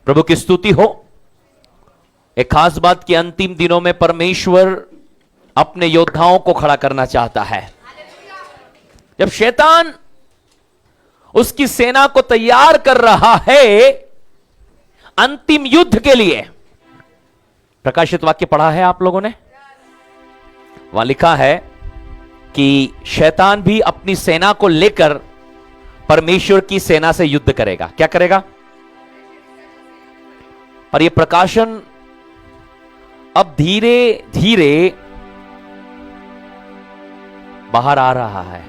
प्रभु की स्तुति हो। एक खास बात कि अंतिम दिनों में परमेश्वर अपने योद्धाओं को खड़ा करना चाहता है। जब शैतान उसकी सेना को तैयार कर रहा है अंतिम युद्ध के लिए, प्रकाशित वाक्य पढ़ा है आप लोगों ने, वहां लिखा है कि शैतान भी अपनी सेना को लेकर परमेश्वर की सेना से युद्ध करेगा। क्या करेगा? और यह प्रकाशन अब धीरे धीरे बाहर आ रहा है।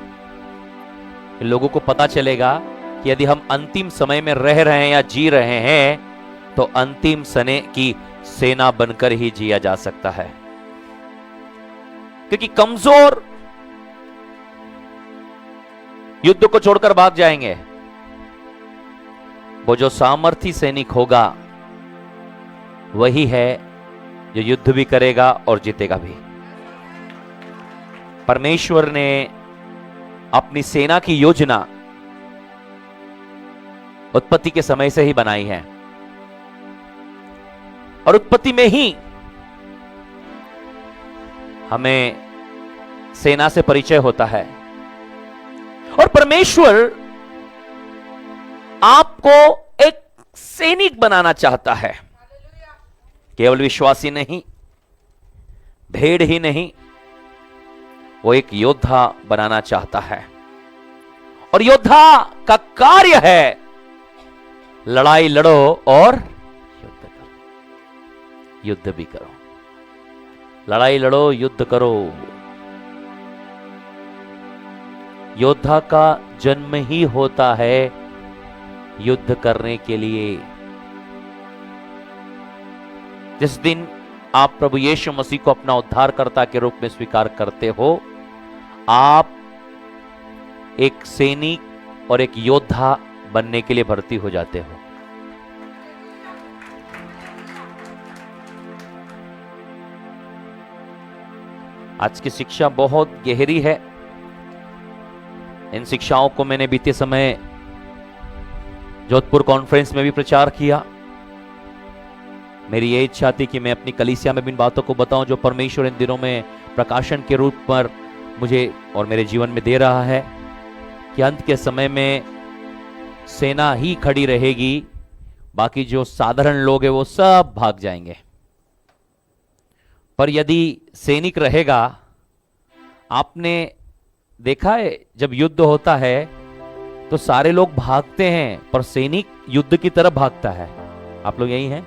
लोगों को पता चलेगा कि यदि हम अंतिम समय में रह रहे हैं या जी रहे हैं तो अंतिम समय की सेना बनकर ही जिया जा सकता है, क्योंकि कमजोर युद्ध को छोड़कर भाग जाएंगे। वो जो सामर्थी सैनिक होगा वही है जो युद्ध भी करेगा और जीतेगा भी। परमेश्वर ने अपनी सेना की योजना उत्पत्ति के समय से ही बनाई है और उत्पत्ति में ही हमें सेना से परिचय होता है। और परमेश्वर आपको एक सैनिक बनाना चाहता है, केवल विश्वासी नहीं, भेड़ ही नहीं, वो एक योद्धा बनाना चाहता है। और योद्धा का कार्य है लड़ाई लड़ो और युद्ध करो। युद्ध भी करो, लड़ाई लड़ो, युद्ध करो। योद्धा का जन्म ही होता है युद्ध करने के लिए। जिस दिन आप प्रभु यीशु मसीह को अपना उद्धारकर्ता के रूप में स्वीकार करते हो, आप एक सैनिक और एक योद्धा बनने के लिए भर्ती हो जाते हो। आज की शिक्षा बहुत गहरी है। इन शिक्षाओं को मैंने बीते समय जोधपुर कॉन्फ्रेंस में भी प्रचार किया। मेरी ये इच्छा थी कि मैं अपनी कलीसिया में भी इन बातों को बताऊं जो परमेश्वर इन दिनों में प्रकाशन के रूप पर मुझे और मेरे जीवन में दे रहा है, कि अंत के समय में सेना ही खड़ी रहेगी, बाकी जो साधारण लोग हैं वो सब भाग जाएंगे। पर यदि सैनिक रहेगा, आपने देखा है जब युद्ध होता है तो सारे लोग भागते हैं पर सैनिक युद्ध की तरफ भागता है। आप लोग यही हैं?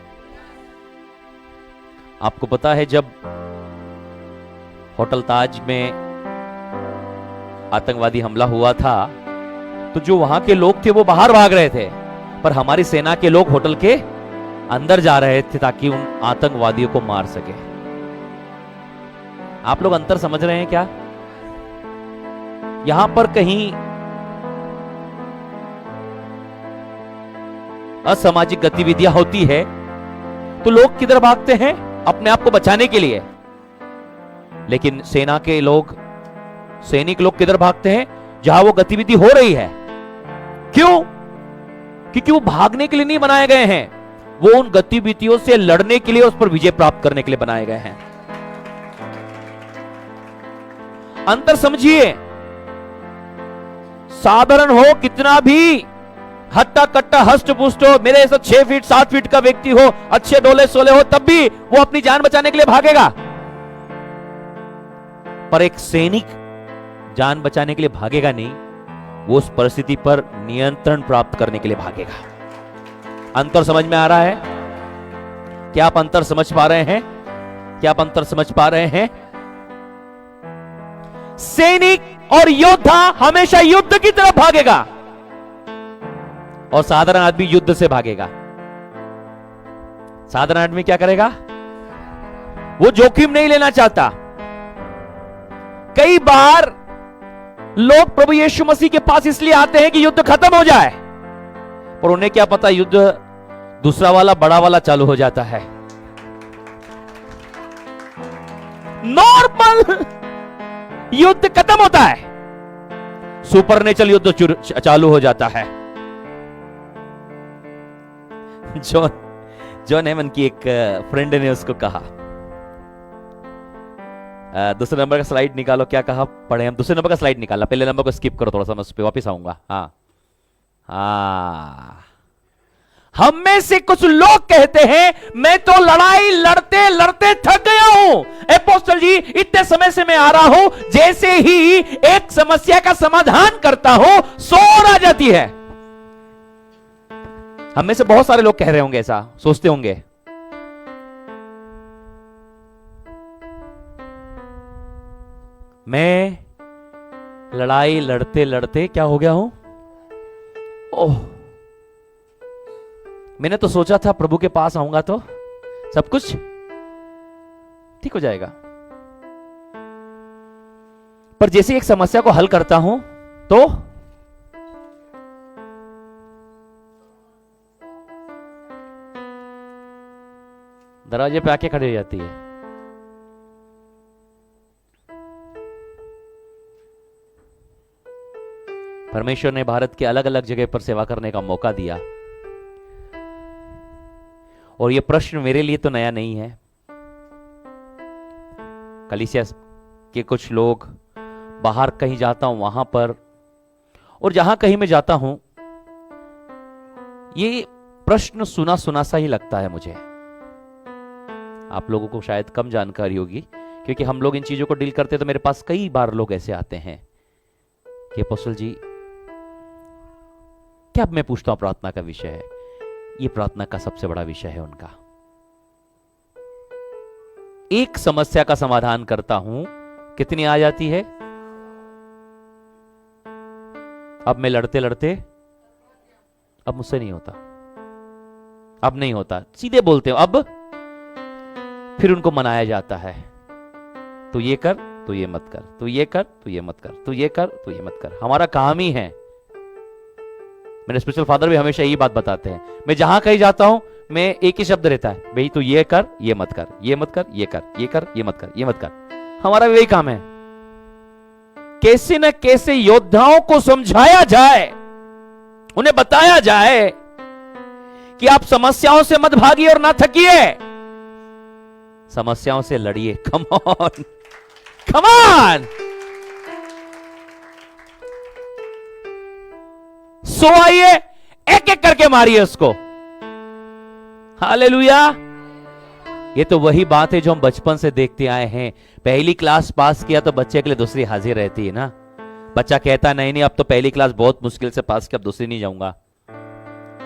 आपको पता है जब होटल ताज में आतंकवादी हमला हुआ था तो जो वहां के लोग थे वो बाहर भाग रहे थे, पर हमारी सेना के लोग होटल के अंदर जा रहे थे ताकि उन आतंकवादियों को मार सके। आप लोग अंतर समझ रहे हैं क्या? यहां पर कहीं असामाजिक गतिविधियां होती है तो लोग किधर भागते हैं? अपने आप को बचाने के लिए। लेकिन सेना के लोग, सैनिक लोग किधर भागते हैं? जहां वो गतिविधि हो रही है। क्यों? क्योंकि वो भागने के लिए नहीं बनाए गए हैं, वो उन गतिविधियों से लड़ने के लिए, उस पर विजय प्राप्त करने के लिए बनाए गए हैं। अंतर समझिए। साधारण हो, कितना भी हट्टा कट्टा हष्ट पुष्ट हो, मेरे ऐसा 6 फीट 7 फीट का व्यक्ति हो, अच्छे डोले सोले हो, तब भी वो अपनी जान बचाने के लिए भागेगा। पर एक सैनिक जान बचाने के लिए भागेगा नहीं, वो उस परिस्थिति पर नियंत्रण प्राप्त करने के लिए भागेगा। अंतर समझ में आ रहा है? क्या आप अंतर समझ पा रहे हैं? क्या आप अंतर समझ पा रहे हैं? सैनिक और योद्धा हमेशा युद्ध की तरफ भागेगा और साधारण आदमी युद्ध से भागेगा। साधारण आदमी क्या करेगा? वो जोखिम नहीं लेना चाहता। कई बार लोग प्रभु यीशु मसीह के पास इसलिए आते हैं कि युद्ध खत्म हो जाए, पर उन्हें क्या पता युद्ध दूसरा वाला, बड़ा वाला चालू हो जाता है। नॉर्मल युद्ध खत्म होता है, सुपरनेचुरल युद्ध चालू हो जाता है। जॉन हेमन की एक फ्रेंड ने उसको कहा, दूसरे नंबर का स्लाइड निकालो, क्या कहा पढ़े हम, दूसरे नंबर का स्लाइड निकाला, पहले नंबर को स्किप करो थोड़ा सा, मैं उस पर वापिस आऊंगा। हाँ हाँ, हम में से कुछ लोग कहते हैं मैं तो लड़ाई लड़ते लड़ते थक गया हूं अपोस्टल जी, इतने समय से मैं आ रहा हूं, जैसे ही एक समस्या का समाधान करता हूं सोर आ जाती है। हम में से बहुत सारे लोग कह रहे होंगे, ऐसा सोचते होंगे। मैं लड़ाई लड़ते लड़ते क्या हो गया हूं, ओह, मैंने तो सोचा था प्रभु के पास आऊंगा तो सब कुछ ठीक हो जाएगा, पर जैसे एक समस्या को हल करता हूं तो दरवाजे पे आके खड़ी हो जाती है। परमेश्वर ने भारत के अलग अलग जगह पर सेवा करने का मौका दिया, और यह प्रश्न मेरे लिए तो नया नहीं है। कलीसिया के कुछ लोग, बाहर कहीं जाता हूं वहां पर, और जहां कहीं मैं जाता हूं ये प्रश्न सुना सुना सा ही लगता है मुझे। आप लोगों को शायद कम जानकारी होगी, क्योंकि हम लोग इन चीजों को डील करते, तो मेरे पास कई बार लोग ऐसे आते हैं कि अपोस्टल जी, क्या मैं पूछता हूं प्रार्थना का विषय है, ये प्रार्थना का सबसे बड़ा विषय है उनका। एक समस्या का समाधान करता हूं, कितनी आ जाती है, अब मैं लड़ते लड़ते, अब मुझसे नहीं होता, अब नहीं होता, सीधे बोलते हो अब, फिर उनको मनाया जाता है, तू ये कर, तू ये मत कर, तू ये कर, तू ये मत कर, तू ये कर, तू ये मत कर। हमारा काम ही है, मेरे स्पिरिचुअल फादर भी हमेशा यही बात बताते हैं, मैं जहां कहीं जाता हूं मैं एक ही शब्द रहता है, भाई तू ये कर, ये मत कर, ये मत कर, ये कर, ये कर, ये मत कर, ये मत कर। हमारा भी वही काम है, कैसे न कैसे योद्धाओं को समझाया जाए, उन्हें बताया जाए कि आप समस्याओं से मत भागिए और ना थकिए, समस्याओं से लड़िए। कम ऑन, कम ऑन। सो आइए, एक एक करके मारिए उसको। हालेलुया। ये तो वही बात है जो हम बचपन से देखते आए हैं। पहली क्लास पास किया तो बच्चे के लिए दूसरी हाजिर रहती है ना। बच्चा कहता नहीं नहीं, अब तो पहली क्लास बहुत मुश्किल से पास किया, अब दूसरी नहीं जाऊंगा।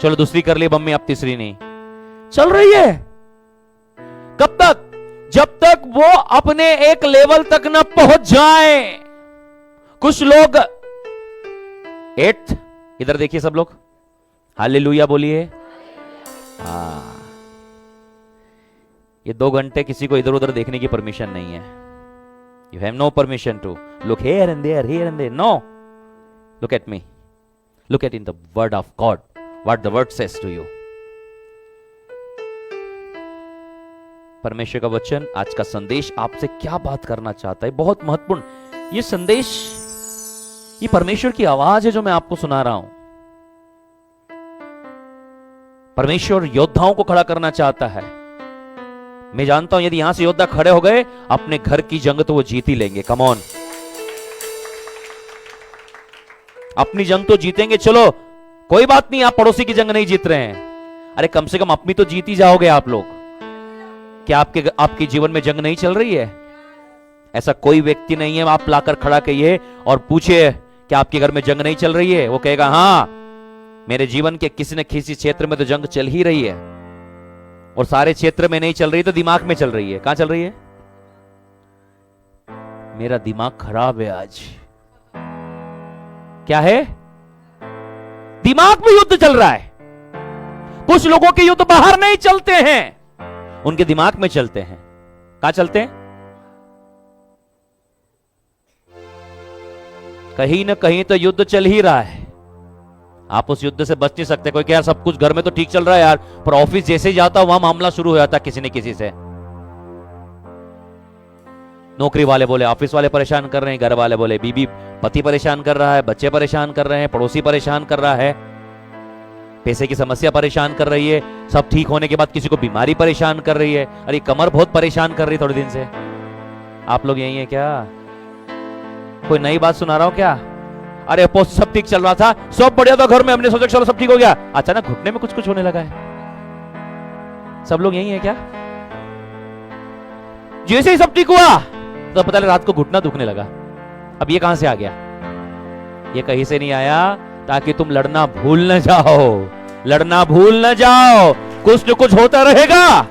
चलो दूसरी कर ली मम्मी, अब तीसरी नहीं। चल रही है। कब तक? जब तक वो अपने एक लेवल तक ना पहुंच जाए। कुछ लोग 8th, इधर देखिए सब लोग, हालेलुया बोलिए। हाँ, ये 2 घंटे किसी को इधर उधर देखने की परमिशन नहीं है। You have no permission to look here and there, here and there. No, look at me, look at in the word of God, what the word says to you. परमेश्वर का वचन, आज का संदेश आपसे क्या बात करना चाहता है, बहुत महत्वपूर्ण। ये संदेश, ये परमेश्वर की आवाज है जो मैं आपको सुना रहा हूं। परमेश्वर योद्धाओं को खड़ा करना चाहता है। मैं जानता हूं यदि यहां से योद्धा खड़े हो गए, अपने घर की जंग तो वो जीत ही लेंगे। कम ऑन, अपनी जंग तो जीतेंगे। चलो कोई बात नहीं, आप पड़ोसी की जंग नहीं जीत रहे हैं, अरे कम से कम अपनी तो जीत ही जाओगे आप लोग। क्या आपके जीवन में जंग नहीं चल रही है? ऐसा कोई व्यक्ति नहीं है आप लाकर खड़ा कहिए और पूछिए कि आपके घर में जंग नहीं चल रही है, वो कहेगा हाँ, मेरे जीवन के किसी न किसी क्षेत्र में तो जंग चल ही रही है। और सारे क्षेत्र में नहीं चल रही तो दिमाग में चल रही है। कहां चल रही है? मेरा दिमाग खराब है आज। क्या है? दिमाग में युद्ध चल रहा है। कुछ लोगों के युद्ध बाहर नहीं चलते हैं, उनके दिमाग में चलते हैं। कहां चलते हैं? कहीं ना कहीं तो युद्ध चल ही रहा है। आप उस युद्ध से बच नहीं सकते। कोई क्या सब कुछ घर में तो ठीक चल रहा है यार, पर ऑफिस जैसे ही जाता वहां मामला शुरू हो जाता किसी न किसी से। नौकरी वाले बोले ऑफिस वाले परेशान कर रहे हैं, घर वाले बोले बीबी पति परेशान कर रहा है, बच्चे परेशान कर रहे हैं, पड़ोसी परेशान कर रहा है। पैसे की समस्या परेशान कर रही है, सब ठीक होने के बाद किसी को बीमारी परेशान कर रही है, अरे कमर बहुत परेशान कर रही है थोड़े दिन से। आप लोग यही है क्या? कोई नई बात सुना रहा हूं क्या? अरे पोस्ट सब ठीक चल रहा था, सब बढ़िया था घर में, हमने सोचा चलो सब ठीक हो गया, अचानक घुटने में कुछ कुछ होने लगा है। सब लोग यही है क्या? जैसे ही सब ठीक हुआ तो पता लगा रात को घुटना दुखने लगा। अब ये कहां से आ गया? ये कहीं से नहीं आया, ताकि तुम लड़ना भूल न जाओ, लड़ना भूल न जाओ, कुछ न कुछ होता रहेगा।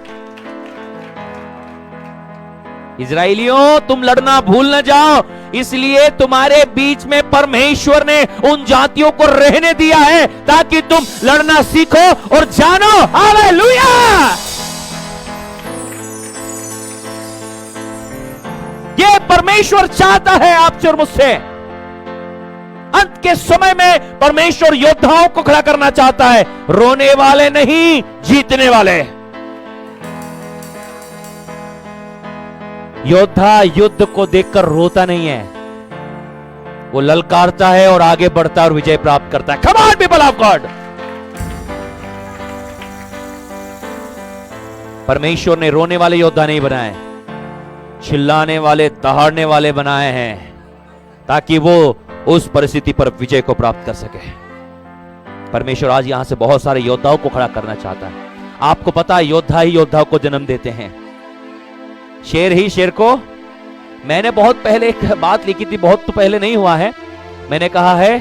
इजराइलियों तुम लड़ना भूल न जाओ, इसलिए तुम्हारे बीच में परमेश्वर ने उन जातियों को रहने दिया है ताकि तुम लड़ना सीखो और जानो। हालेलुया! ये परमेश्वर चाहता है आपसे और मुझसे। अंत के समय में परमेश्वर योद्धाओं को खड़ा करना चाहता है, रोने वाले नहीं, जीतने वाले। योद्धा युद्ध को देखकर रोता नहीं है, वो ललकारता है और आगे बढ़ता है और विजय प्राप्त करता है। कम ऑन पीपल ऑफ गॉड! परमेश्वर ने रोने वाले योद्धा नहीं बनाए, चिल्लाने वाले, दहाड़ने वाले बनाए हैं, ताकि वो उस परिस्थिति पर विजय को प्राप्त कर सके। परमेश्वर आज यहां से बहुत सारे योद्धाओं को खड़ा करना चाहता है। आपको पता है योद्धा ही योद्धा को जन्म देते हैं, शेर ही शेर को। मैंने बहुत पहले एक बात लिखी थी, बहुत तो पहले नहीं हुआ है, मैंने कहा है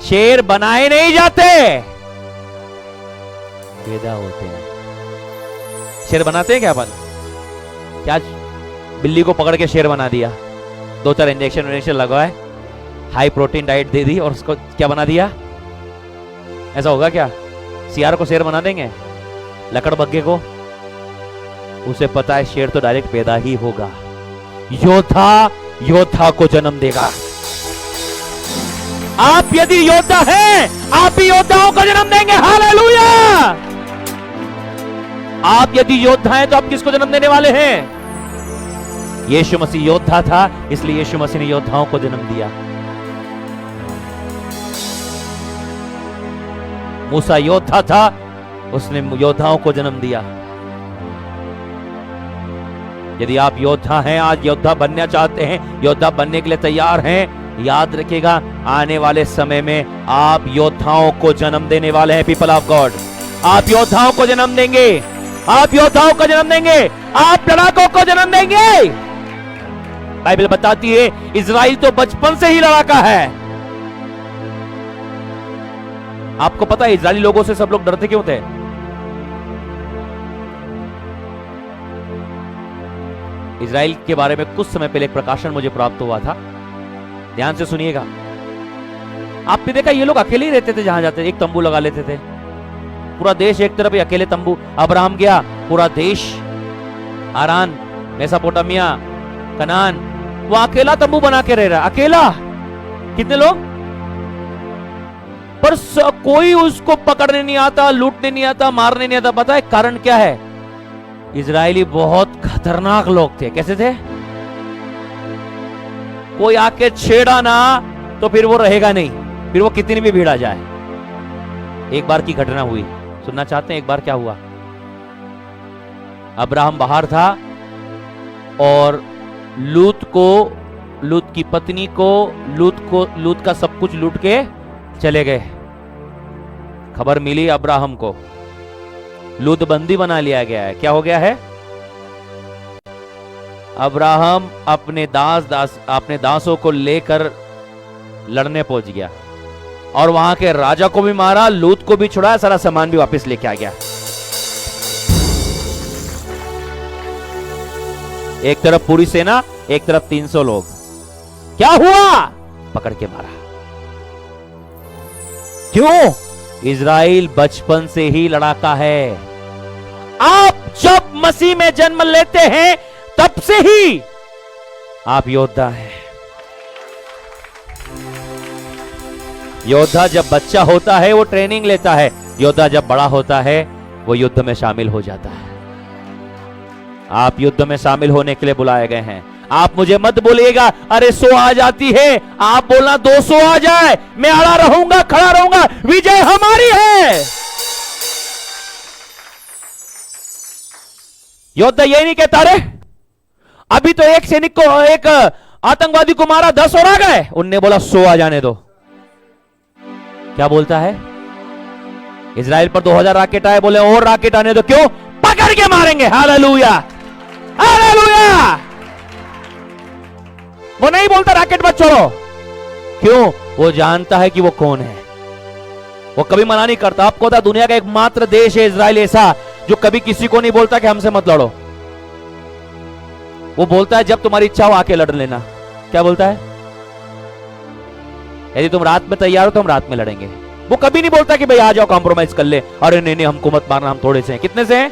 शेर बनाए नहीं जाते, पैदा होते हैं। शेर बनाते हैं क्या अपन? क्या बिल्ली को पकड़ के शेर बना दिया, 2-4 इंजेक्शन लगवाए, हाई प्रोटीन डाइट दे दी और उसको क्या बना दिया? ऐसा होगा क्या? सियार को शेर बना देंगे? लकड़ बग्गे को? उसे पता है शेर तो डायरेक्ट पैदा ही होगा। योद्धा योद्धा को जन्म देगा। आप यदि योद्धा हैं, आप ही योद्धाओं को जन्म देंगे। हालेलुया! आप यदि योद्धा हैं तो आप किसको जन्म देने वाले हैं? यीशु मसीह योद्धा था, इसलिए यीशु मसीह ने योद्धाओं को जन्म दिया। मूसा योद्धा था, उसने योद्धाओं को जन्म दिया। यदि आप योद्धा हैं, आज योद्धा बनना चाहते हैं, योद्धा बनने के लिए तैयार हैं, याद रखिएगा आने वाले समय में आप योद्धाओं को जन्म देने वाले हैं। पीपल ऑफ गॉड, आप योद्धाओं को जन्म देंगे, आप योद्धाओं को जन्म देंगे, आप लड़ाकों को जन्म देंगे। बाइबल बताती है इजराइल तो बचपन से ही लड़ाका है। आपको पता है इजरायली लोगों से सब लोग डरते क्यों थे? इजराइल के बारे में कुछ समय पहले एक प्रकाशन मुझे प्राप्त हुआ था, ध्यान से सुनिएगा। आपने देखा ये लोग अकेले ही रहते थे, जहां जाते एक तंबू लगा लेते थे, पूरा देश एक तरफ, अकेले तंबू। अब्राहम गया, पूरा देश हारान, मेसोपोटामिया, कनान, वो अकेला तंबू बना के रह रहा, अकेला। कितने लोग? पर कोई उसको पकड़ने नहीं आता, लूटने नहीं आता, मारने नहीं आता। पता है कारण क्या है? इजरायली बहुत खतरनाक लोग थे। कैसे थे? कोई आके छेड़ा ना तो फिर वो रहेगा नहीं, फिर वो कितनी भी भीड़ आ जाए। एक बार की घटना हुई, सुनना चाहते हैं? एक बार क्या हुआ? अब्राहम बाहर था और लूत की पत्नी को लूत का सब कुछ लूट के चले गए। खबर मिली अब्राहम को, लूत बंदी बना लिया गया है। क्या हो गया है? अब्राहम अपने दासों को लेकर लड़ने पहुंच गया और वहां के राजा को भी मारा, लूत को भी छुड़ाया, सारा सामान भी वापस लेके आ गया। एक तरफ पूरी सेना, एक तरफ 300 लोग। क्या हुआ? पकड़ के मारा। क्यों? इजराइल बचपन से ही लड़ाका है। आप जब मसीह में जन्म लेते हैं तब से ही आप योद्धा हैं। योद्धा जब बच्चा होता है वो ट्रेनिंग लेता है, योद्धा जब बड़ा होता है वो युद्ध में शामिल हो जाता है। आप युद्ध में शामिल होने के लिए बुलाए गए हैं। आप मुझे मत बोलिएगा अरे 100 आ जाती है, आप बोलना 200 आ जाए, मैं अड़ा रहूंगा, खड़ा रहूंगा, विजय हमारी है। योद्धा यही नहीं कहता रे, अभी तो एक सैनिक को, एक आतंकवादी को मारा, 10 और आ गए। उनने बोला 100 आ जाने दो। क्या बोलता है? इजराइल पर 2000 रॉकेट आए, बोले और रॉकेट आने दो। क्यों? पकड़ के मारेंगे। Hallelujah, hallelujah. वो नहीं बोलता रॉकेट मत छोड़ो। क्यों? वो जानता है कि वो कौन है। वो कभी मना नहीं करता। आपको पता दुनिया का एकमात्र देश है इजराइल ऐसा जो कभी किसी को नहीं बोलता कि हमसे मत लड़ो। वो बोलता है जब तुम्हारी इच्छा हो आके लड़ लेना। क्या बोलता है? यदि तुम रात में तैयार हो तो हम रात में लड़ेंगे। वो कभी नहीं बोलता कि भाई आ जाओ कॉम्प्रोमाइज कर ले। अरे नहीं नहीं हमको मत मारना, हम थोड़े से हैं। कितने से हैं?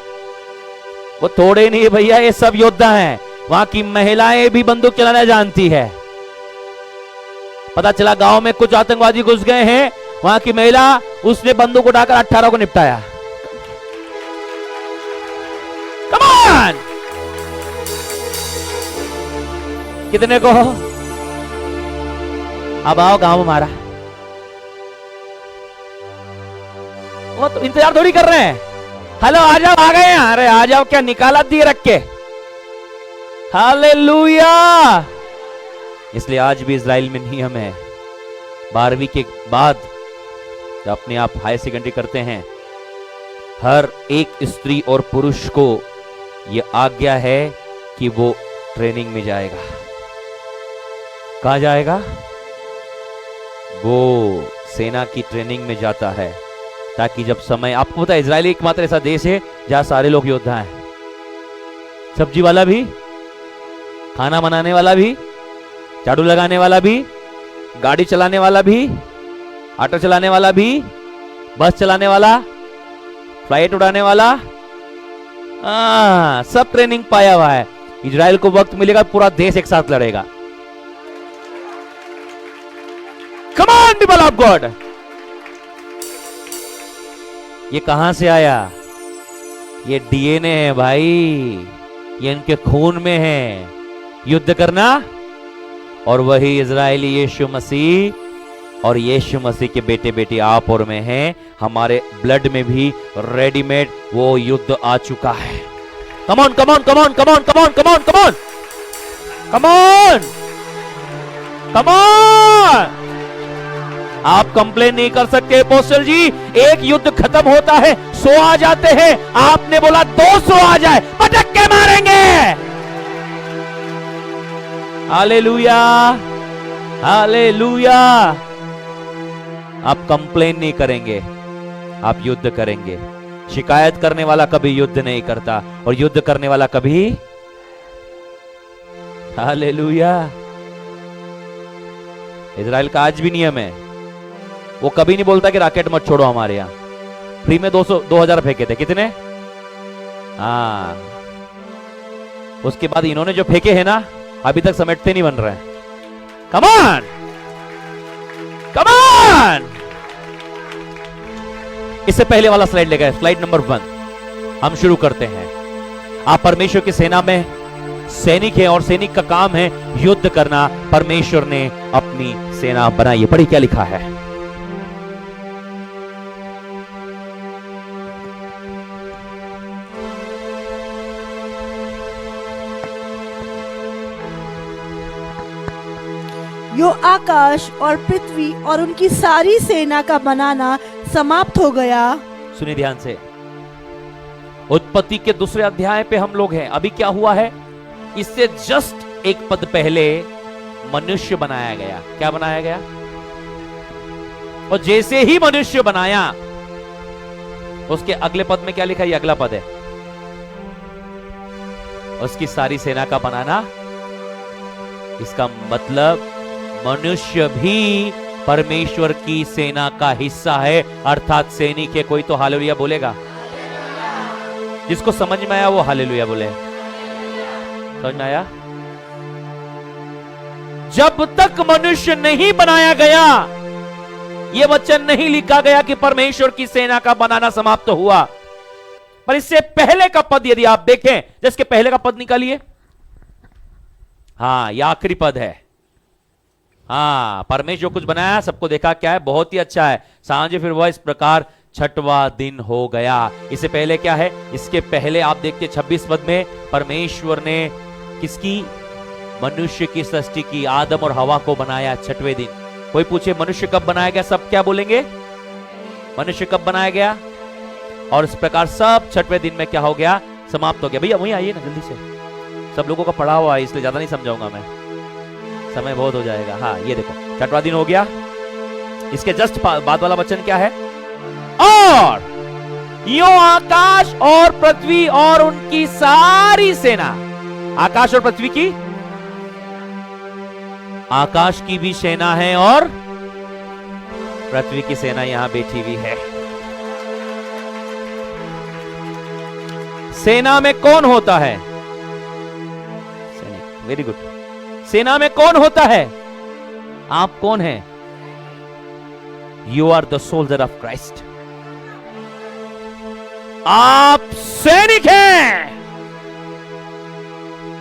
वो थोड़े नहीं है भैया, ये सब योद्धा हैं। वहां की महिलाएं भी बंदूक चलाना जानती है। पता चला गांव में कुछ आतंकवादी घुस गए हैं, वहां की महिला उसने बंदूक उठाकर 18 को निपटाया। Come on! कितने को? अब आओ गांव हमारा। वो तो इंतजार थोड़ी कर रहे हैं। हेलो आ जाओ, आ गए हैं। अरे आ जाओ, क्या निकाला दिए रख के। हालेलुया। इसलिए आज भी इजराइल में नियम है, 12वीं के बाद जब अपने आप हायर सेकेंडरी करते हैं, हर एक स्त्री और पुरुष को यह आज्ञा है कि वो ट्रेनिंग में जाएगा। कहां जाएगा? वो सेना की ट्रेनिंग में जाता है, ताकि जब समय, आपको पता है इजराइल एकमात्र ऐसा देश है जहां सारे लोग योद्धा हैं। सब्जी वाला भी, खाना बनाने वाला भी, झाड़ू लगाने वाला भी, गाड़ी चलाने वाला भी, ऑटो चलाने वाला भी, बस चलाने वाला, फ्लाइट उड़ाने वाला, सब ट्रेनिंग पाया हुआ है। इजराइल को वक्त मिलेगा पूरा देश एक साथ लड़ेगा। कम ऑन पीपल ऑफ गॉड। ये कहां से आया? ये डीएनए है भाई, ये इनके खून में है, युद्ध करना। और वही इजरायली यीशु मसीह और यीशु मसीह के बेटे बेटी आप और में हैं। हमारे ब्लड में भी रेडीमेड वो युद्ध आ चुका है। कम on, come on, come on, come on, come on, come on, come on, come on, come on. आप कंप्लेन नहीं कर सकते अपोस्टल जी, एक युद्ध खत्म होता है 100 आ जाते हैं, आपने बोला 200 आ जाए, पटक के मारेंगे। Hallelujah, hallelujah. आप कंप्लेन नहीं करेंगे, आप युद्ध करेंगे। शिकायत करने वाला कभी युद्ध नहीं करता, और युद्ध करने वाला कभी। हालेलुया। इजराइल का आज भी नियम है, वो कभी नहीं बोलता कि रॉकेट मत छोड़ो। हमारे यहां फ्री में 2000 फेंके थे। कितने? हाँ, उसके बाद इन्होंने जो फेंके हैं ना, अभी तक समेटते नहीं बन रहे हैं। कम ऑन, कम ऑन। इससे पहले वाला स्लाइड ले गए, स्लाइड नंबर 1। हम शुरू करते हैं। आप परमेश्वर की सेना में सैनिक है, और सैनिक का काम है युद्ध करना। परमेश्वर ने अपनी सेना बनाई है। पढ़िए क्या लिखा है। यो आकाश और पृथ्वी और उनकी सारी सेना का बनाना समाप्त हो गया। सुनिए ध्यान से, उत्पत्ति के दूसरे अध्याय पे हम लोग हैं। अभी क्या हुआ है? इससे जस्ट एक पद पहले मनुष्य बनाया गया। क्या बनाया गया? और जैसे ही मनुष्य बनाया, उसके अगले पद में क्या लिखा? ये अगला पद है, उसकी सारी सेना का बनाना। इसका मतलब मनुष्य भी परमेश्वर की सेना का हिस्सा है, अर्थात सैनिक है। कोई तो हालेलुया बोलेगा। जिसको समझ में आया वो हालेलुया बोले। समझ में आया? जब तक मनुष्य नहीं बनाया गया, यह वचन नहीं लिखा गया कि परमेश्वर की सेना का बनाना समाप्त हुआ। पर इससे पहले का पद यदि आप देखें, जिसके पहले का पद निकालिए। हाँ, यह आखिरी पद है। हाँ, परमेश्वर जो कुछ बनाया सबको देखा क्या है, बहुत ही अच्छा है। सांझे फिर वह इस प्रकार छठवां दिन हो गया। इससे पहले क्या है, इसके पहले आप देखते 26 पद में परमेश्वर ने किसकी, मनुष्य की सृष्टि की, आदम और हवा को बनाया छठवें दिन। कोई पूछे मनुष्य कब बनाया गया, सब क्या बोलेंगे, मनुष्य कब बनाया गया। और इस प्रकार सब छठवें दिन में क्या हो गया, समाप्त हो गया। भैया वहीं आइए ना जल्दी से, सब लोगों का पढ़ा हुआ है इसलिए ज्यादा नहीं समझाऊंगा मैं, समय बहुत हो जाएगा। हाँ, ये देखो छठवां दिन हो गया। इसके जस्ट बाद वाला वचन क्या है, और यो आकाश और पृथ्वी और उनकी सारी सेना, आकाश और पृथ्वी की, आकाश की भी सेना है और पृथ्वी की सेना यहां बैठी हुई है। सेना में कौन होता है, सैनिक, वेरी गुड। सेना में कौन होता है, आप कौन हैं, you are the soldier of Christ, आप सैनिक हैं।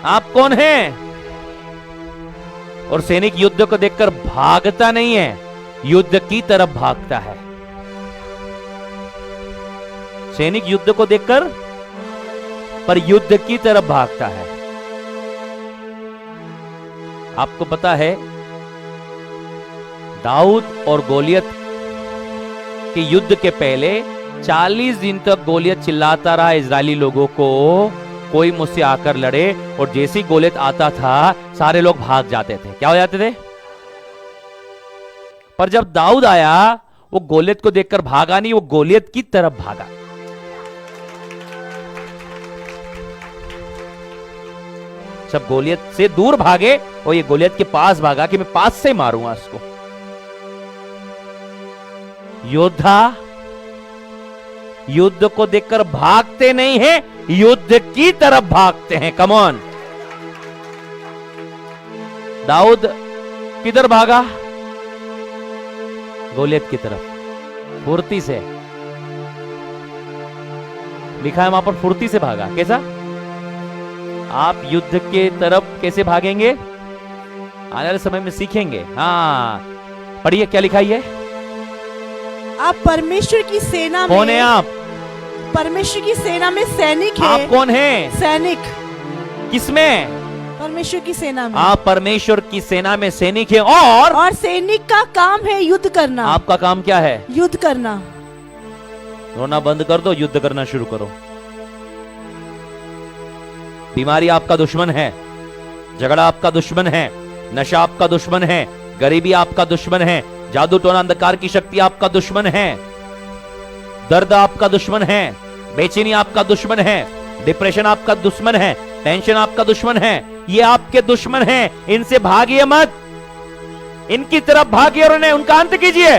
आप कौन हैं, और सैनिक युद्ध को देखकर भागता नहीं है, युद्ध की तरफ भागता है। सैनिक युद्ध को देखकर पर युद्ध की तरफ भागता है। आपको पता है दाऊद और गोलियत के युद्ध के पहले 40 दिन तक गोलियत चिल्लाता रहा इजरायली लोगों को, कोई मुझसे आकर लड़े, और जैसे ही गोलियत आता था सारे लोग भाग जाते थे। क्या हो जाते थे, पर जब दाऊद आया वो गोलियत को देखकर भागा नहीं, वो गोलियत की तरफ भागा। जब गोलियत से दूर भागे और ये गोलियत के पास भागा कि मैं पास से मारूंगा उसको। योद्धा युद्ध को देखकर भागते नहीं हैं, युद्ध की तरफ भागते हैं। कम ऑन, दाऊद किधर भागा, गोलियत की तरफ, फुर्ती से। लिखा है वहां पर फुर्ती से भागा। कैसा, आप युद्ध के तरफ कैसे भागेंगे आने वाले समय में सीखेंगे। हाँ, पढ़िए क्या लिखा है, आप परमेश्वर की सेना में, कौन है आप, परमेश्वर की सेना में सैनिक है। आप कौन हैं, सैनिक, किसमें, परमेश्वर की सेना में। आप परमेश्वर की सेना में सैनिक हैं, और सैनिक का काम है युद्ध करना। आपका काम क्या है, युद्ध करना। रोना बंद कर दो, युद्ध करना शुरू करो। बीमारी आपका दुश्मन है, झगड़ा आपका दुश्मन है, नशा आपका दुश्मन है, गरीबी आपका दुश्मन है, जादू टोना अंधकार की शक्ति आपका दुश्मन है, दर्द आपका दुश्मन है, बेचैनी आपका दुश्मन है, डिप्रेशन आपका दुश्मन है, टेंशन आपका दुश्मन है। ये आपके दुश्मन हैं, इनसे भागिए मत, इनकी तरफ भागिए और उन्हें उनका अंत कीजिए।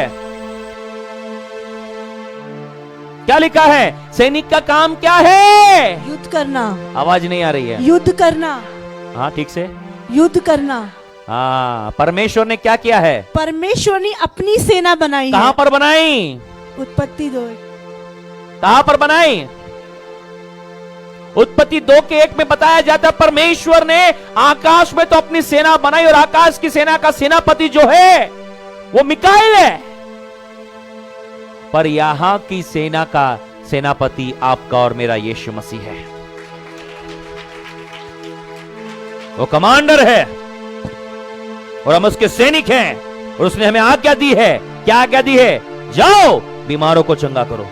क्या लिखा है, सैनिक का काम क्या है, युद्ध करना। आवाज नहीं आ रही है, युद्ध करना। हाँ ठीक से, युद्ध करना। हाँ, परमेश्वर ने क्या किया है, परमेश्वर ने अपनी सेना बनाई। कहां पर बनाई, उत्पत्ति 2, कहां पर बनाई, उत्पत्ति 2:1 में बताया जाता है परमेश्वर ने आकाश में तो अपनी सेना बनाई, और आकाश की सेना का सेनापति जो है वो मिकाएल है, पर यहां की सेना का सेनापति आपका और मेरा यीशु मसीह है। वो कमांडर है और हम उसके सैनिक हैं, और उसने हमें आज्ञा दी है। क्या आज्ञा दी है, जाओ बीमारों को चंगा करो,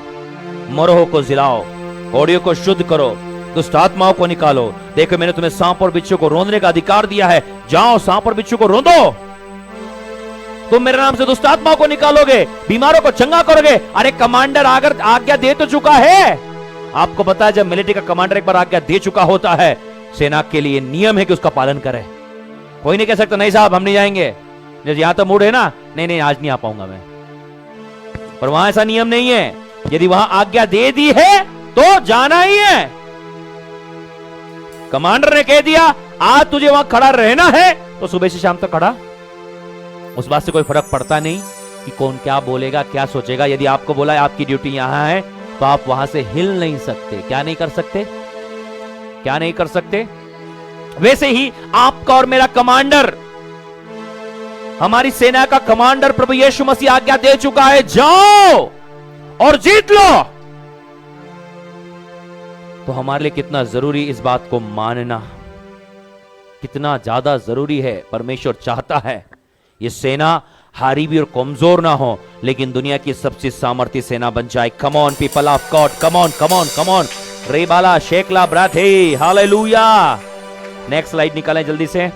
मरोह को जिलाओ, कोड़ियों को शुद्ध करो, दुष्ट आत्माओं को निकालो। देखो मैंने तुम्हें सांप और बिच्छू को रोंदने का अधिकार दिया है, जाओ सांप और बिच्छू को रोंदो, तुम मेरे नाम से दुष्ट आत्माओं को निकालोगे, बीमारों को चंगा करोगे। अरे कमांडर अगर आज्ञा दे तो चुका है। आपको पता है जब मिलिट्री का कमांडर एक बार आज्ञा दे चुका होता है, सेना के लिए नियम है कि उसका पालन करे। कोई नहीं कह सकता नहीं साहब हम नहीं जाएंगे, जैसे यहां तो मूड है ना, नहीं आज नहीं आ पाऊंगा मैं, पर वहां ऐसा नियम नहीं है। यदि वहां आज्ञा दे दी है तो जाना ही है। कमांडर ने कह दिया आज तुझे वहां खड़ा रहना है, तो सुबह से शाम तक खड़ा, उस बात से कोई फर्क पड़ता नहीं कि कौन क्या बोलेगा, क्या सोचेगा। यदि आपको बोला है आपकी ड्यूटी यहां है, तो आप वहां से हिल नहीं सकते। क्या नहीं कर सकते, क्या नहीं कर सकते, वैसे ही आपका और मेरा कमांडर, हमारी सेना का कमांडर प्रभु यीशु मसीह आज्ञा दे चुका है, जाओ और जीत लो। तो हमारे लिए कितना जरूरी इस बात को मानना, कितना ज्यादा जरूरी है। परमेश्वर चाहता है ये सेना हारी भी और कमजोर ना हो, लेकिन दुनिया की सबसे सामर्थ्य सेना बन जाए। Come on people of God, come on, come on, come on. रेबाला शेकला ब्राथे, हालेलुया। नेक्स्ट स्लाइड निकालें जल्दी से।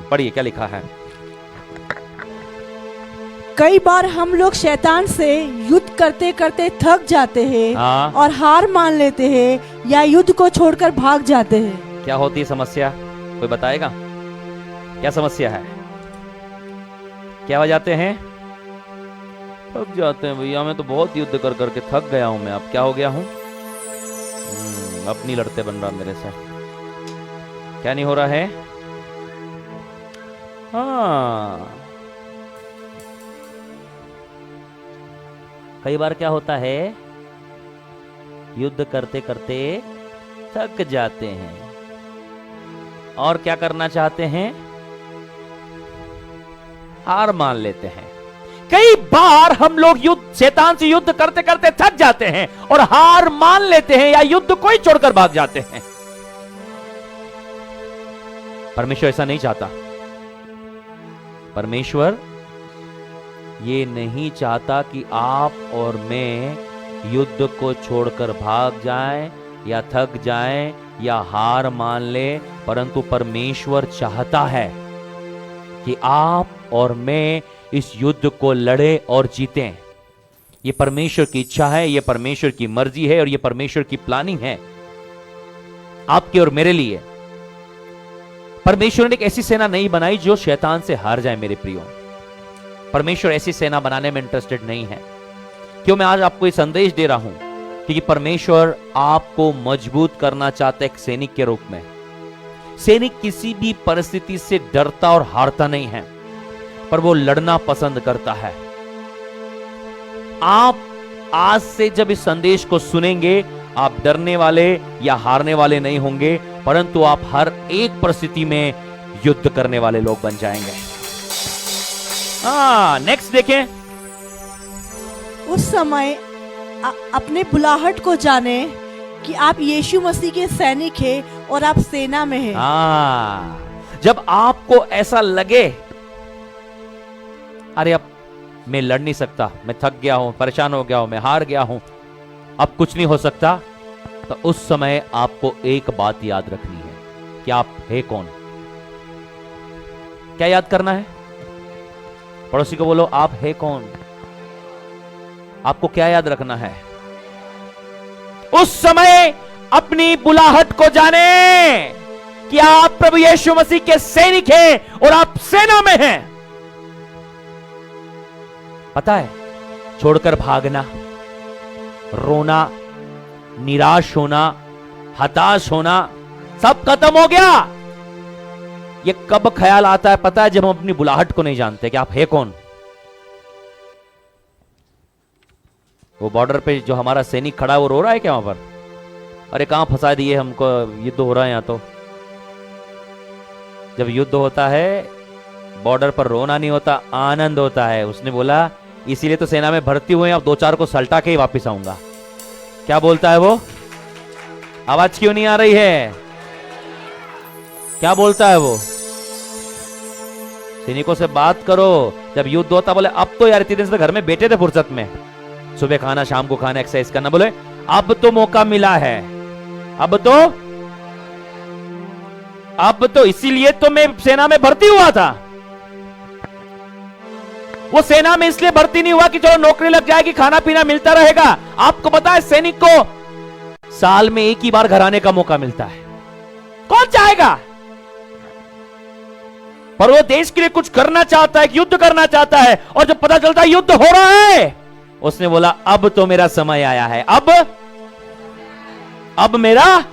पढ़िए क्या लिखा है। कई बार हम लोग शैतान से युद्ध करते करते थक जाते हैं हाँ। और हार मान लेते हैं या युद्ध को छोड़कर भाग जाते हैं। क्या होती है समस्या, कोई बताएगा? क्या समस्या है? क्या हो जाते हैं? थक जाते हैं भैया, मैं तो बहुत युद्ध कर करके थक गया हूं। मैं अब क्या हो गया हूं? अब नहीं लड़ते बन रहा मेरे से। क्या नहीं हो रहा है? हाँ, कई बार क्या होता है, युद्ध करते करते थक जाते हैं और क्या करना चाहते हैं? हार मान लेते हैं। कई बार हम लोग युद्ध, शैतान से युद्ध करते करते थक जाते हैं और हार मान लेते हैं या युद्ध को ही छोड़कर भाग जाते हैं। परमेश्वर ऐसा नहीं चाहता। परमेश्वर ये नहीं चाहता कि आप और मैं युद्ध को छोड़कर भाग जाएं या थक जाएं या हार मान ले, परंतु परमेश्वर चाहता है कि आप और मैं इस युद्ध को लड़े और जीतें। ये परमेश्वर की इच्छा है, ये परमेश्वर की मर्जी है और ये परमेश्वर की प्लानिंग है आपके और मेरे लिए। परमेश्वर ने एक ऐसी सेना नहीं बनाई जो शैतान से हार जाए। मेरे प्रियो, परमेश्वर ऐसी सेना बनाने में इंटरेस्टेड नहीं है। क्यों मैं आज आपको ये संदेश दे रहा हूं? क्योंकि परमेश्वर आपको मजबूत करना चाहता है एक सैनिक के रूप में। सैनिक किसी भी परिस्थिति से डरता और हारता नहीं है, पर वो लड़ना पसंद करता है। आप आज से जब इस संदेश को सुनेंगे, आप डरने वाले या हारने वाले नहीं होंगे, परंतु आप हर एक परिस्थिति में युद्ध करने वाले लोग बन जाएंगे। नेक्स्ट देखें। उस समय अपने बुलाहट को जाने कि आप यीशु मसीह के सैनिक हैं और आप सेना में हैं। जब आपको ऐसा लगे, अरे अब मैं लड़ नहीं सकता, मैं थक गया हूं, परेशान हो गया हूं, मैं हार गया हूं, अब कुछ नहीं हो सकता, तो उस समय आपको एक बात याद रखनी है कि आप है कौन। क्या याद करना है? पड़ोसी को बोलो, आप है कौन। आपको क्या याद रखना है? उस समय अपनी बुलाहट को जाने कि आप प्रभु यीशु मसीह के सैनिक हैं और आप सेना में हैं। पता है, छोड़कर भागना, रोना, निराश होना, हताश होना, सब खत्म हो गया। ये कब ख्याल आता है पता है? जब हम अपनी बुलाहट को नहीं जानते कि आप है कौन। वो बॉर्डर पे जो हमारा सैनिक खड़ा है, वो रो रहा है क्या वहां पर? अरे कहां फंसा दिए हमको, युद्ध हो रहा है यहां तो। जब युद्ध होता है बॉर्डर पर रोना नहीं होता, आनंद होता है। उसने बोला इसीलिए तो सेना में भर्ती हुए, अब 2-4 को सल्टा के ही वापिस आऊंगा। क्या बोलता है वो? आवाज क्यों नहीं आ रही है? क्या बोलता है वो? सैनिकों से बात करो। जब युद्ध होता बोले अब तो यार, इतने दिन से घर में बैठे थे फुर्सत में, सुबह खाना शाम को खाना, एक्सरसाइज करना, बोले अब तो मौका मिला है, अब तो इसीलिए तो मैं सेना में भर्ती हुआ था। वो सेना में इसलिए भर्ती नहीं हुआ कि चलो नौकरी लग जाएगी, खाना पीना मिलता रहेगा। आपको पता है सैनिक को साल में एक ही बार घर आने का मौका मिलता है। कौन चाहेगा? पर वो देश के लिए कुछ करना चाहता है, युद्ध करना चाहता है, और जब पता चलता है युद्ध हो रहा है, उसने बोला अब तो मेरा समय आया है, अब मेरा।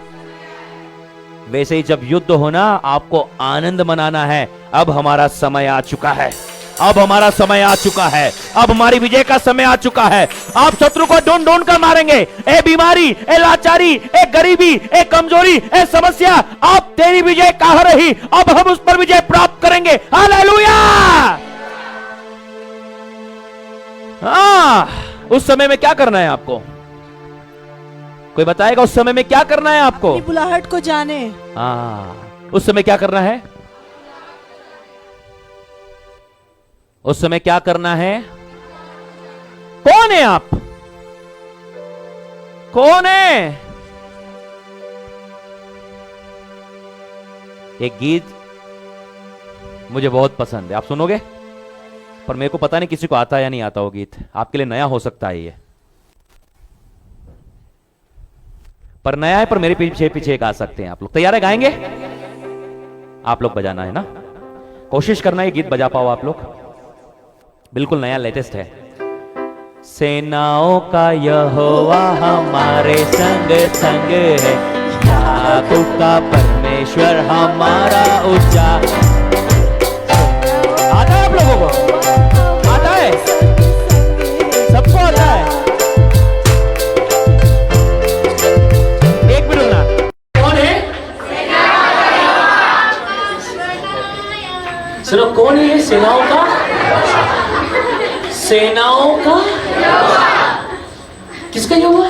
वैसे ही जब युद्ध होना, आपको आनंद मनाना है, अब हमारा समय आ चुका है। अब हमारा समय आ चुका है, अब हमारी विजय का समय आ चुका है। आप शत्रु को ढूंढ ढूंढ कर मारेंगे। ए बीमारी, ए लाचारी, ए गरीबी, ए कमजोरी, ए समस्या, अब तेरी विजय कहां रही, अब हम उस पर विजय प्राप्त करेंगे। हालेलुया। हाँ, उस समय में क्या करना है आपको? कोई बताएगा उस समय में क्या करना है आपको? अपनी बुलाहट को जाने। हाँ, उस समय क्या करना है? उस समय क्या करना है? कौन है आप? कौन है? एक गीत मुझे बहुत पसंद है, आप सुनोगे? पर मेरे को पता नहीं किसी को आता है या नहीं आता वो गीत, आपके लिए नया हो सकता है ये, पर नया है, पर मेरे पीछे पीछे गा सकते हैं आप लोग। तैयार है? गाएंगे? आप लोग बजाना है ना, कोशिश करना ये गीत बजा पाओ आप लोग। बिल्कुल नया लेटेस्ट है। सेनाओं का यहोवा हमारे संग संग है, याकूब का परमेश्वर हमारा ऊंचा। आता है आप लोगों को? आता है? सबको आता है? एक मिनट ना, कौन है? सुनो, कौन है ये सेनाओं का? सेनाओं का? किसका यहोवा?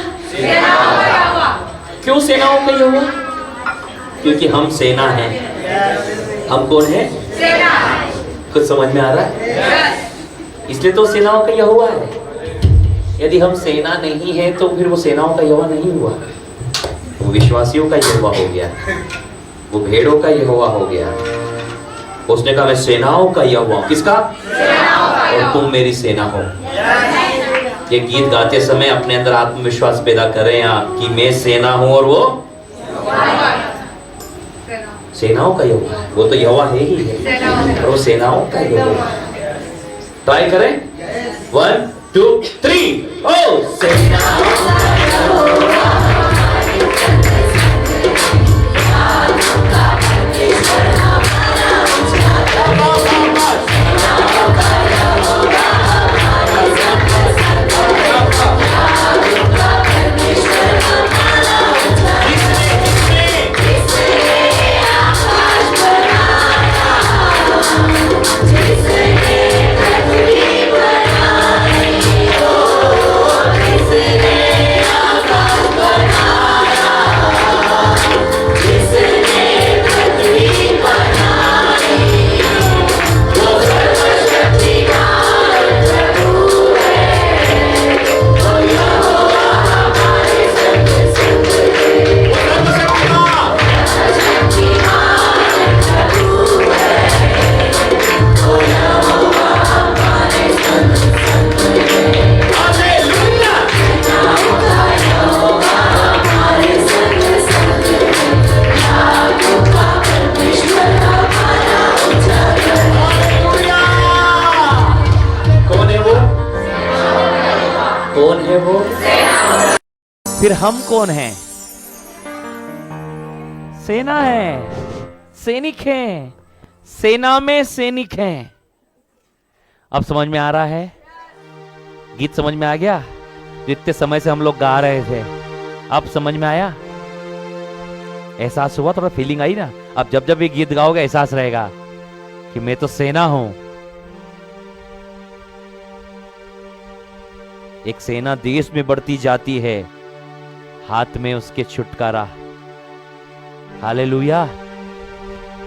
क्यों सेनाओं का यहोवा? क्योंकि हम सेना हैं। हम कौन है? सेना। कुछ समझ में आ रहा है? इसलिए तो सेनाओं का यहोवा है। यदि हम सेना नहीं है तो फिर वो सेनाओं का यहोवा नहीं हुआ, वो विश्वासियों का यहोवा हो गया, वो भेड़ों का यहोवा हो गया। उसने कहा मैं सेनाओं का यहोवा हूं। किसका? और तुम मेरी सेना हो। ये गीत गाते समय अपने अंदर आत्मविश्वास पैदा करें आप कि मैं सेना हूं और वो सेनाओं का यहोवा। वो तो यहोवा है ही है, और वो सेनाओं का यहोवा। ट्राई करें, 1 2 3। ओ सेनाओं का यहोवा फिर हम कौन हैं? सेना है, सैनिक हैं, सेना में सैनिक हैं। अब समझ में आ रहा है? गीत समझ में आ गया? जितने समय से हम लोग गा रहे थे, अब समझ में आया? एहसास हुआ? थोड़ा फीलिंग आई ना? अब जब जब ये गीत गाओगे एहसास रहेगा कि मैं तो सेना हूं। एक सेना देश में बढ़ती जाती है, हाथ में उसके छुटकारा। हालेलुया।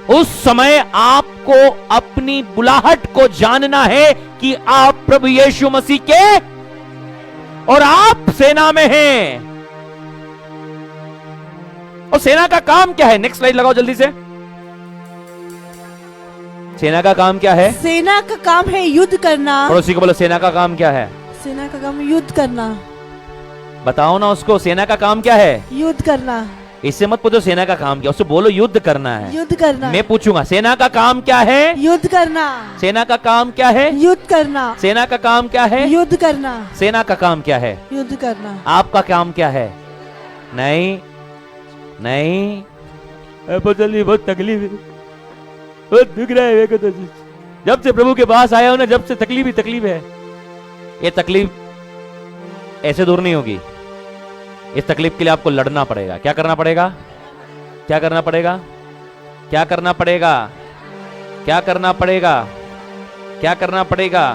उस समय आपको अपनी बुलाहट को जानना है कि आप प्रभु यीशु मसीह के और आप सेना में हैं। और सेना का काम क्या है? नेक्स्ट स्लाइड लगाओ जल्दी से। सेना का काम क्या है? सेना का काम है युद्ध करना। पड़ोसी को बोलो, सेना का काम क्या है? सेना का काम युद्ध करना। बताओ ना उसको, सेना का काम क्या है? युद्ध करना। इससे मत पूछो सेना का काम क्या, उससे बोलो युद्ध करना है। युद्ध करना। मैं पूछूंगा सेना का काम क्या है? युद्ध करना। सेना का काम क्या है? युद्ध करना। सेना का काम क्या है? युद्ध करना। सेना का काम क्या है? युद्ध करना। आपका काम क्या है? नहीं नहीं, बहुत जल्दी, बहुत तकलीफ है, बहुत दुख रहा है मेरे को, तो जब से प्रभु के पास आया हूं ना, जब से तकलीफ ही तकलीफ है। ये तकलीफ ऐसे दूर नहीं होगी। इस तकलीफ के लिए आपको लड़ना पड़ेगा। क्या करना पड़ेगा? क्या करना पड़ेगा? क्या करना पड़ेगा? क्या करना पड़ेगा? क्या करना पड़ेगा?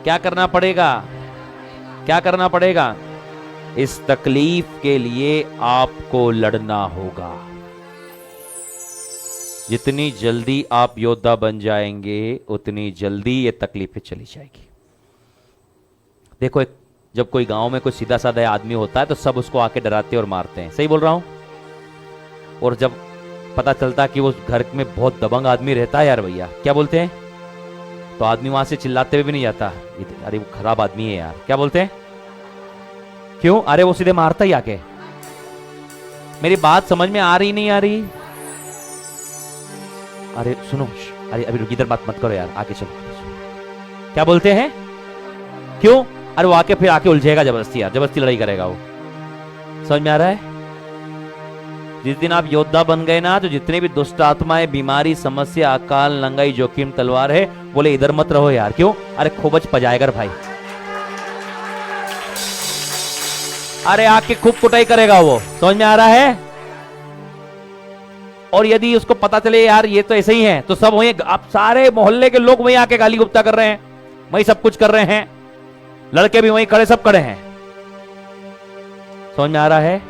क्या करना पड़ेगा? क्या करना पड़ेगा? इस तकलीफ के लिए आपको लड़ना होगा। जितनी जल्दी आप योद्धा बन जाएंगे, उतनी जल्दी ये तकलीफें चली जाएगी। देखो, जब कोई गांव में कोई सीधा साधा आदमी होता है तो सब उसको आके डराते और मारते हैं। सही बोल रहा हूं? और जब पता चलता कि वो घर में बहुत दबंग आदमी रहता है, यार भैया क्या बोलते हैं, तो आदमी वहां से चिल्लाते हुए भी नहीं जाता, अरे वो खराब आदमी है यार। क्या बोलते हैं? क्यों? अरे वो सीधे मारता ही आके। मेरी बात समझ में आ रही नहीं आ रही? अरे सुनो, अरे अभी इधर बात मत करो यार, आगे चलो। क्या बोलते हैं? क्यों? अरे वो आके फिर आके उलझेगा जबरदस्ती, यार जबरदस्ती लड़ाई करेगा वो। समझ में आ रहा है? जिस दिन आप योद्धा बन गए ना, तो जितने भी दुष्ट आत्माएं, बीमारी, समस्या, अकाल, नंगाई, जोखिम, तलवार है, बोले इधर मत रहो यार। क्यों? अरे खोबच पजाएगा भाई। अरे आके खूब कुटाई करेगा वो। समझ में आ रहा है? और यदि उसको पता चले यार ये तो ऐसे ही है, तो सब वहीं, आप सारे मोहल्ले के लोग वहीं आके गाली गुप्ता कर रहे हैं, वहीं सब कुछ कर रहे हैं, लड़के भी वहीं खड़े, सब खड़े हैं। समझ में आ रहा है?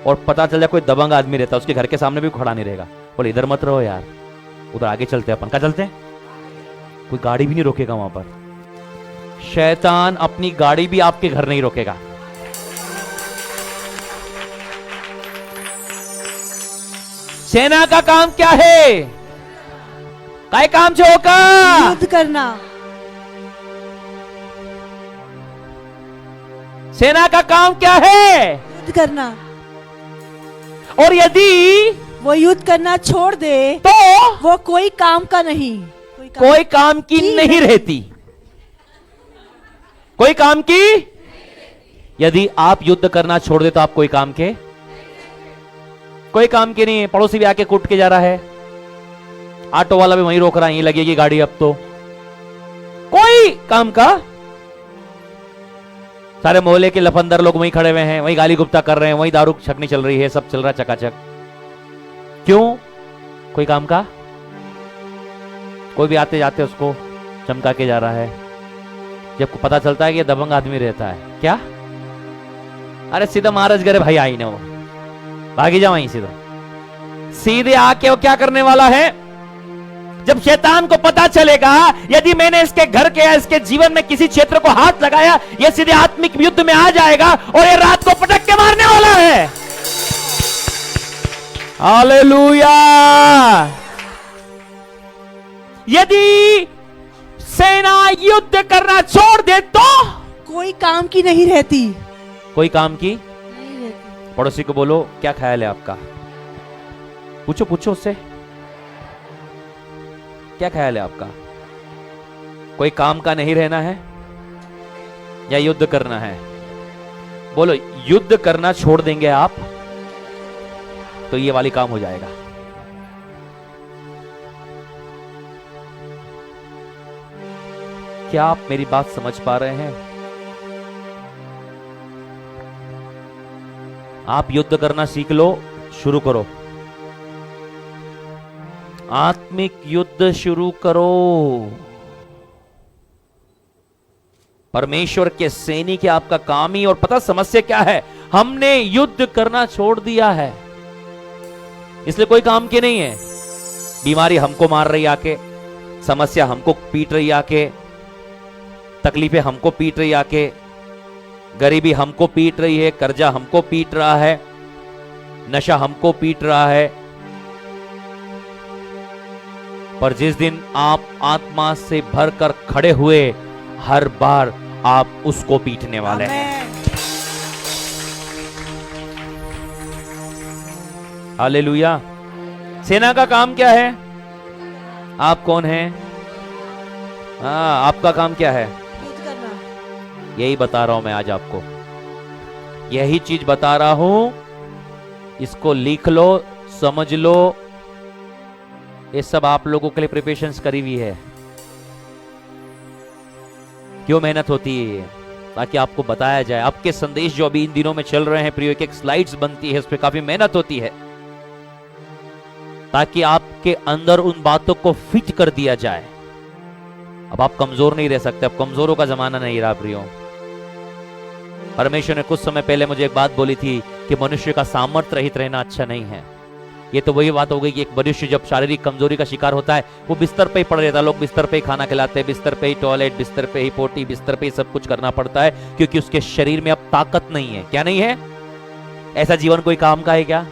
और पता चल जाए कोई दबंग आदमी रहता, उसके घर के सामने भी खड़ा नहीं रहेगा, बोले इधर मत रहो यार, उधर आगे चलते हैं अपन। क्या चलते हैं? कोई गाड़ी भी नहीं रोकेगा वहां पर। शैतान अपनी गाड़ी भी आपके घर नहीं रोकेगा। सेना का काम क्या है? काय काम से होगा? युद्ध करना। सेना का काम क्या है? युद्ध करना। और यदि वो युद्ध करना छोड़ दे तो वो कोई काम का नहीं, कोई काम की नहीं रहती। कोई काम की। यदि आप युद्ध करना छोड़ दे तो आप कोई काम के, कोई काम के नहीं है। पड़ोसी भी आके कूट के जा रहा है, ऑटो वाला भी वहीं रोक रहा है, यहीं लगेगी गाड़ी अब तो, कोई काम का। सारे मोहल्ले के लफंदर लोग वहीं खड़े हुए हैं, वहीं गाली गुप्ता कर रहे हैं, वहीं दारू छकनी चल रही है, सब चल रहा चकाचक। क्यों? कोई काम का। कोई भी आते जाते उसको चमका के जा रहा है। जब पता चलता है कि ये दबंग आदमी रहता है, क्या? अरे सीधा महाराज गरे भाई, आई ना वो, भागी जा वहीं सीधा। सीधे आके वो क्या करने वाला है? जब शैतान को पता चलेगा यदि मैंने इसके घर के या इसके जीवन में किसी क्षेत्र को हाथ लगाया, ये सीधे आत्मिक युद्ध में आ जाएगा और ये रात को पटक के मारने वाला है। हालेलुया। यदि सेना युद्ध करना छोड़ दे तो कोई काम की नहीं रहती। कोई काम की नहीं रहती। पड़ोसी को बोलो क्या ख्याल है आपका, पूछो पूछो उससे, क्या ख्याल है आपका? कोई काम का नहीं रहना है या युद्ध करना है? बोलो युद्ध करना छोड़ देंगे आप तो ये वाली काम हो जाएगा। क्या आप मेरी बात समझ पा रहे हैं? आप युद्ध करना सीख लो, शुरू करो, आत्मिक युद्ध शुरू करो। परमेश्वर के सैनिक आपका काम ही, और पता समस्या क्या है? हमने युद्ध करना छोड़ दिया है, इसलिए कोई काम की नहीं है। बीमारी हमको मार रही आके, समस्या हमको पीट रही आके, तकलीफें हमको पीट रही आके, गरीबी हमको पीट रही है, कर्जा हमको पीट रहा है, नशा हमको पीट रहा है। पर जिस दिन आप आत्मा से भरकर खड़े हुए, हर बार आप उसको पीटने वाले हैं। हालेलुया। सेना का काम क्या है? आप कौन हैं? हाँ, आपका काम क्या है? युद्ध करना। यही बता रहा हूं मैं आज आपको, यही चीज बता रहा हूं। इसको लिख लो, समझ लो, ये सब आप लोगों के लिए प्रिपरेशंस करी हुई है। क्यों मेहनत होती है ये? ताकि आपको बताया जाए। आपके संदेश जो अभी इन दिनों में चल रहे हैं प्रियो, एक स्लाइड्स बनती है, उस पर काफी मेहनत होती है ताकि आपके अंदर उन बातों को फिट कर दिया जाए। अब आप कमजोर नहीं रह सकते, अब कमजोरों का जमाना नहीं रहा प्रियो। परमेश्वर ने कुछ समय पहले मुझे एक बात बोली थी कि मनुष्य का सामर्थ्य रहित रहना अच्छा नहीं है। ये तो वही बात हो गई कि एक मनुष्य जब शारीरिक कमजोरी का शिकार होता है वो बिस्तर पे ही पड़ रहता है। लोग बिस्तर पे ही खाना खिलाते हैं, बिस्तर पे ही टॉयलेट, बिस्तर पे ही पोटी, बिस्तर पे ही सब कुछ करना पड़ता है, क्योंकि उसके शरीर में अब ताकत नहीं है। क्या नहीं है? ऐसा जीवन कोई काम का है क्या?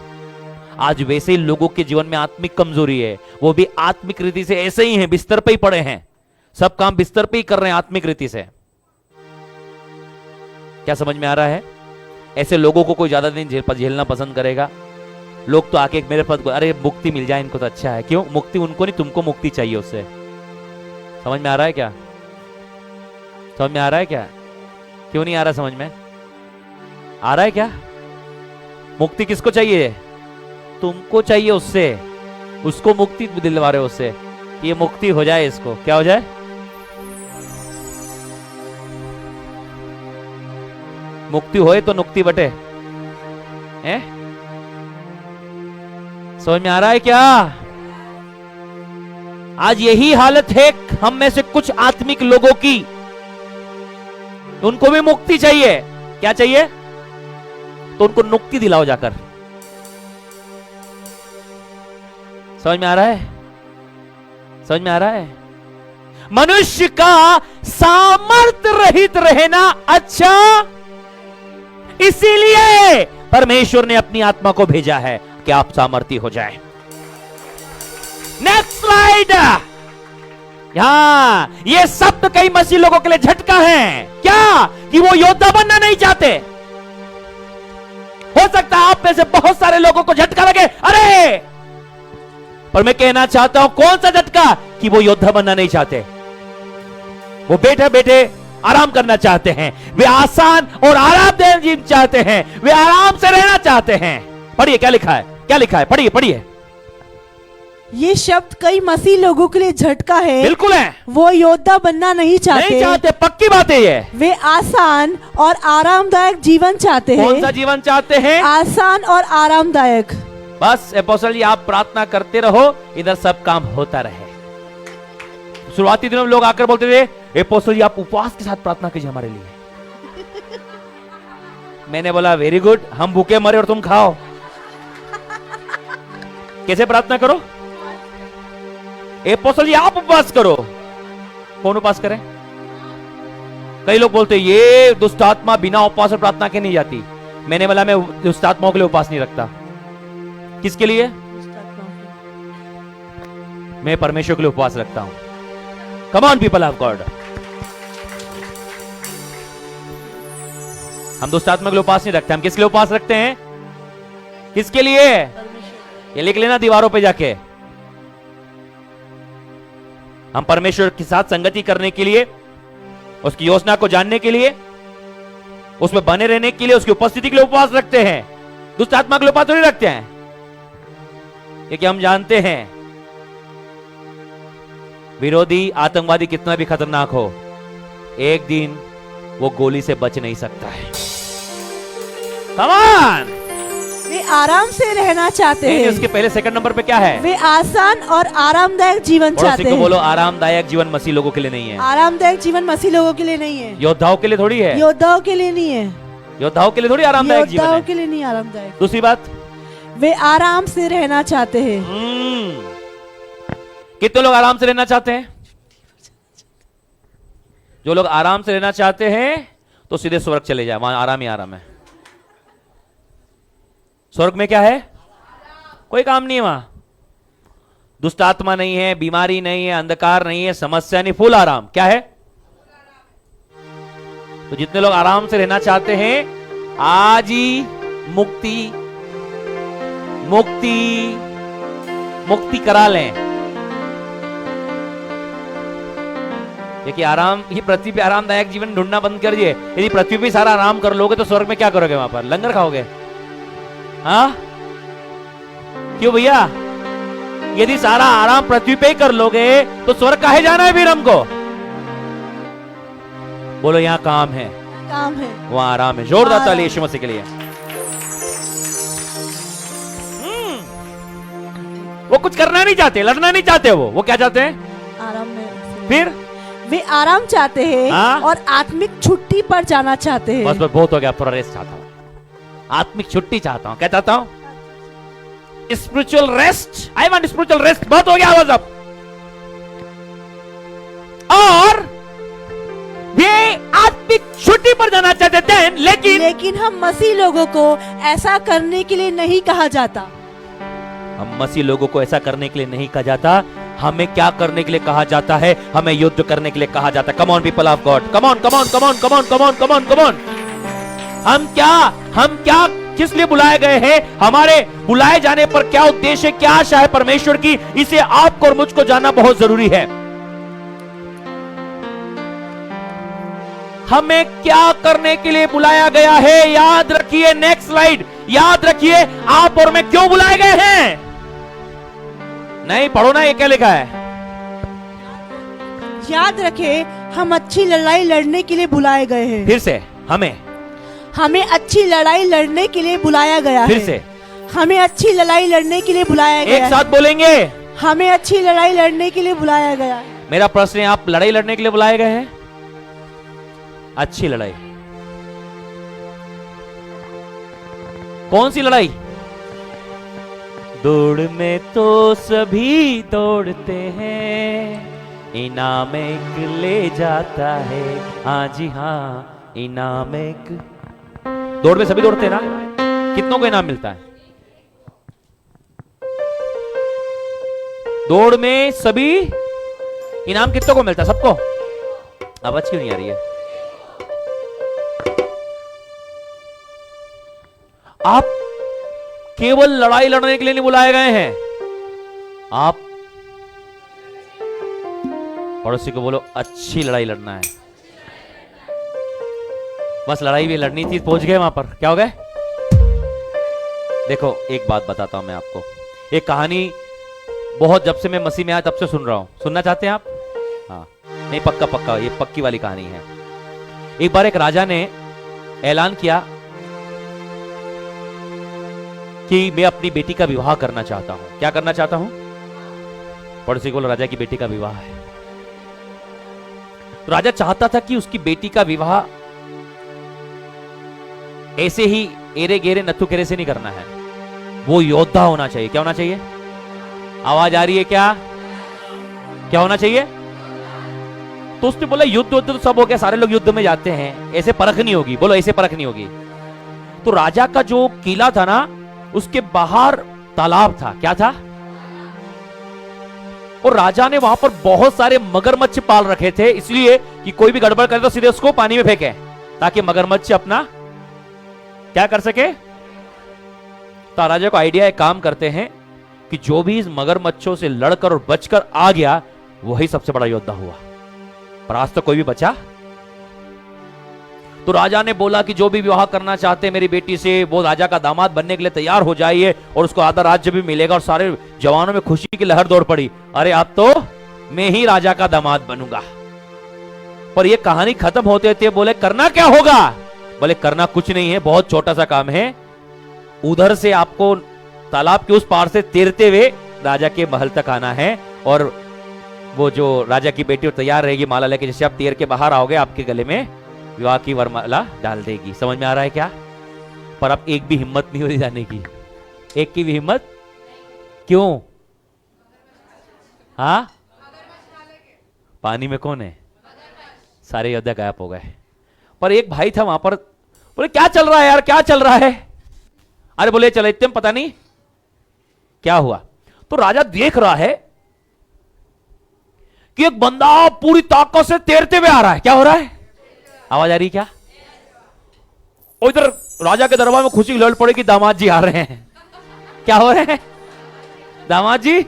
आज वैसे ही लोगों के जीवन में आत्मिक कमजोरी है, वो भी आत्मिक रीति से ऐसे ही हैं, बिस्तर पे ही पड़े हैं, सब काम बिस्तर पे ही कर रहे हैं आत्मिक रीति से। क्या समझ में आ रहा है? ऐसे लोगों को कोई ज्यादा दिन झेलना पसंद करेगा? लोग तो आके मेरे पास, अरे मुक्ति मिल जाए इनको तो अच्छा है। क्यों मुक्ति? उनको नहीं, तुमको मुक्ति चाहिए उससे। समझ में आ रहा है क्या? समझ में आ रहा है क्या? क्यों नहीं आ रहा समझ में? आ रहा है क्या? मुक्ति किसको चाहिए? तुमको चाहिए उससे। उसको मुक्ति दिलवा रहे हो उससे, ये मुक्ति हो जाए। इसको क्या हो जाए? मुक्ति होए तो नुक्ति बटे। हैं? समझ में आ रहा है क्या? आज यही हालत है हम में से कुछ आत्मिक लोगों की। उनको भी मुक्ति चाहिए। क्या चाहिए? तो उनको मुक्ति दिलाओ जाकर। समझ में आ रहा है? समझ में आ रहा है? मनुष्य का सामर्थ्य रहित रहना अच्छा, इसीलिए परमेश्वर ने अपनी आत्मा को भेजा है कि आप सामर्थी हो जाए। Next slide. यहां ये शब्द कई मसीह लोगों के लिए झटका है। क्या? कि वो योद्धा बनना नहीं चाहते। हो सकता है आप में से बहुत सारे लोगों को झटका लगे, अरे, पर मैं कहना चाहता हूं कौन सा झटका? कि वो योद्धा बनना नहीं चाहते। वो बैठे बैठे आराम करना चाहते हैं। वे आसान और आरामदायक जीवन चाहते हैं। वे आराम से रहना चाहते हैं। पढ़िए क्या लिखा है, क्या लिखा है, पढ़िए पढ़िए। ये शब्द कई मसीह लोगों के लिए झटका है। बिल्कुल है। वो योद्धा बनना नहीं चाहते। नहीं चाहते, पक्की बात है ये। वे आसान और आरामदायक जीवन चाहते हैं। कौन सा जीवन चाहते हैं? आसान और आरामदायक। बस अपोस्टल जी आप प्रार्थना करते रहो, इधर सब काम होता रहे। शुरुआती दिनों में लोग आकर बोलते थे, अपोस्टल जी आप उपवास के साथ प्रार्थना कीजिए हमारे लिए। मैंने बोला वेरी गुड, हम भूखे मरे और तुम खाओ। कैसे प्रार्थना करो? अपोस्टल जी आप उपवास करो। कौन उपवास करे? कई लोग बोलते ये दुष्ट आत्मा बिना उपवास और प्रार्थना के नहीं जाती। मैंने बोला मैं दुष्ट आत्माओं के लिए उपवास नहीं रखता। किसके लिए? मैं परमेश्वर के लिए उपवास रखता हूं। कम ऑन पीपल ऑफ गॉड। हम दुष्ट आत्मा के लिए उपवास नहीं रखते। हम किसके लिए उपवास रखते हैं? किसके लिए? ये लिख लेना दीवारों पे जाके। हम परमेश्वर के साथ संगति करने के लिए, उसकी योजना को जानने के लिए, उसमें बने रहने के लिए, उसकी उपस्थिति के लिए उपवास रखते हैं। दुष्ट आत्मा के लिए उपवास नहीं रखते हैं, क्योंकि हम जानते हैं विरोधी आतंकवादी कितना भी खतरनाक हो, एक दिन वो गोली से बच नहीं सकता है। Come on! वे आराम से रहना चाहते हैं। उसके पहले सेकंड नंबर पे क्या है? वे आसान और आरामदायक जीवन चाहते हैं। बोलो आरामदायक जीवन मसीह लोगों के लिए नहीं है। आरामदायक जीवन मसीह लोगों के लिए नहीं है। योद्धाओं के लिए थोड़ी है। योद्धाओं के लिए नहीं है। योद्धाओं के लिए थोड़ी आरामदायक जीवन है। योद्धाओं के लिए नहीं आरामदायक। दूसरी बात, वे आराम से रहना चाहते हैं। कितने लोग आराम से रहना चाहते हैं? जो लोग आराम से रहना चाहते हैं तो सीधे स्वर्ग चले जाए, वहां आराम ही आराम है। स्वर्ग में क्या है? कोई काम नहीं है वहां। दुष्ट आत्मा नहीं है, बीमारी नहीं है, अंधकार नहीं है, समस्या नहीं, फुल आराम। क्या है? तो जितने लोग आराम से रहना चाहते हैं आज ही मुक्ति मुक्ति मुक्ति करा लें। देखिए आराम, ये पृथ्वी पे आरामदायक जीवन ढूंढना बंद कर दिए। यदि पृथ्वी पे सारा आराम कर लोगे तो स्वर्ग में क्या करोगे? वहां पर लंगर खाओगे? हाँ क्यों भैया? यदि सारा आराम पृथ्वी पे ही कर लोगे तो स्वर्ग काहे जाना है फिर हमको? बोलो यहां काम है, काम है, वहां आराम है। जोरदार ताली यीशु मसीह के लिए। वो कुछ करना नहीं चाहते, लड़ना नहीं चाहते, वो क्या चाहते हैं? आराम में। फिर वे आराम चाहते हैं हाँ? और आत्मिक छुट्टी पर जाना चाहते हैं। बस बहुत हो गया, थोड़ा रेस्ट चाहता हूं, आत्मिक छुट्टी चाहता हूं। क्या चाहता हूं? Spiritual rest. I want spiritual rest. बहुत हो गया आवाज अब। और वे आत्मिक छुट्टी पर जाना चाहते थे, लेकिन हम मसीह लोगों को ऐसा करने के लिए नहीं कहा जाता। हम मसीह लोगों को ऐसा करने के लिए नहीं कहा जाता। हमें क्या करने के लिए कहा जाता है? हमें युद्ध करने के लिए कहा जाता है। कम on people of God, come on, come on, come on, come on, come on, come on, come on. हम क्या किस लिए बुलाए गए हैं? हमारे बुलाए जाने पर क्या उद्देश्य, क्या आशा है परमेश्वर की, इसे आपको और मुझको जानना बहुत जरूरी है। हमें क्या करने के लिए बुलाया गया है? याद रखिए, नेक्स्ट स्लाइड, याद रखिए आप और मैं क्यों बुलाए गए हैं। नहीं पढ़ो ना, ये क्या लिखा है? याद रखें, हम अच्छी लड़ाई लड़ने के लिए बुलाए गए हैं। फिर से, हमें अच्छी लड़ाई लड़ने के लिए बुलाया गया है। फिर से, हमें अच्छी लड़ाई लड़ने के लिए बुलाया गया है। एक साथ बोलेंगे, हमें अच्छी लड़ाई लड़ने के लिए बुलाया गया है। मेरा प्रश्न है, आप लड़ाई लड़ने के लिए बुलाए गए हैं? अच्छी लड़ाई, कौन सी लड़ाई? दौड़ में तो सभी दौड़ते हैं, इनाम एक ले जाता है। हाँ जी हाँ, इनाम एक। दौड़ में सभी दौड़ते हैं ना, कितनों को इनाम मिलता है? दौड़ में सभी इनाम कितनों को मिलता है? सबको। आवाज क्यों नहीं आ रही है? आप केवल लड़ाई लड़ने के लिए नहीं बुलाए गए हैं। आप पड़ोसी को बोलो, अच्छी लड़ाई लड़ना है। बस लड़ाई भी लड़नी थी, पहुंच गए वहां पर, क्या हो गए? देखो एक बात बताता हूं मैं आपको, एक कहानी बहुत जब से मैं मसीह में आया तब से सुन रहा हूं। सुनना चाहते हैं आप? हाँ, नहीं पक्का, ये पक्की वाली कहानी है। एक बार एक राजा ने ऐलान किया कि मैं अपनी बेटी का विवाह करना चाहता हूं। क्या करना चाहता हूं? पड़ोसी को बोलो, राजा की बेटी का विवाह है। तो राजा चाहता था कि उसकी बेटी का विवाह ऐसे ही एरे गेरे नथु केरे से नहीं करना है, वो योद्धा होना चाहिए। क्या होना चाहिए? आवाज आ रही है क्या? क्या होना चाहिए? तो उसने बोला युद्ध तो सब हो गया, सारे लोग युद्ध में जाते हैं, ऐसे परख नहीं होगी। बोलो ऐसे परख नहीं होगी। तो राजा का जो किला था ना, उसके बाहर तालाब था। क्या था? और राजा ने वहां पर बहुत सारे मगरमच्छ पाल रखे थे, इसलिए कि कोई भी गड़बड़ करे तो सीधे उसको पानी में फेंके, ताकि मगरमच्छ अपना क्या कर सके। तो राजा को आइडिया, एक काम करते हैं कि जो भी इस मगरमच्छों से लड़कर और बचकर आ गया, वही सबसे बड़ा योद्धा हुआ। पर आज तो कोई भी बचा। तो राजा ने बोला कि जो भी विवाह करना चाहते हैं मेरी बेटी से, वो राजा का दामाद बनने के लिए तैयार हो जाइए, और उसको आधा राज्य भी मिलेगा। और सारे जवानों में खुशी की लहर दौड़ पड़ी, अरे अब तो मैं ही राजा का दामाद बनूंगा। पर यह कहानी खत्म होते थे बोले, करना क्या होगा? बोले करना कुछ नहीं है, बहुत छोटा सा काम है। उधर से आपको तालाब के उस पार से तैरते हुए राजा के महल तक आना है, और वो जो राजा की बेटी तैयार रहेगी माला लेके, जैसे आप तैर के बाहर आओगे आपके गले में विवाह की वरमाला डाल देगी। समझ में आ रहा है क्या? पर अब एक भी हिम्मत नहीं हो रही जाने की, एक की भी हिम्मत। क्यों? हाँ, पानी में कौन है? सारे योद्धा गायब हो गए। पर एक भाई था वहां पर, बोले क्या चल रहा है यार, क्या चल रहा है? अरे बोले चलो, इतने पता नहीं क्या हुआ। तो राजा देख रहा है कि एक बंदा पूरी ताकत से तैरते हुए आ रहा है। क्या हो रहा है? आवाज आ रही क्या? और इधर राजा के दरबार में खुशी की लड़ पड़े कि दामाद जी आ रहे हैं। क्या हो रहे हैं? दामाद जी।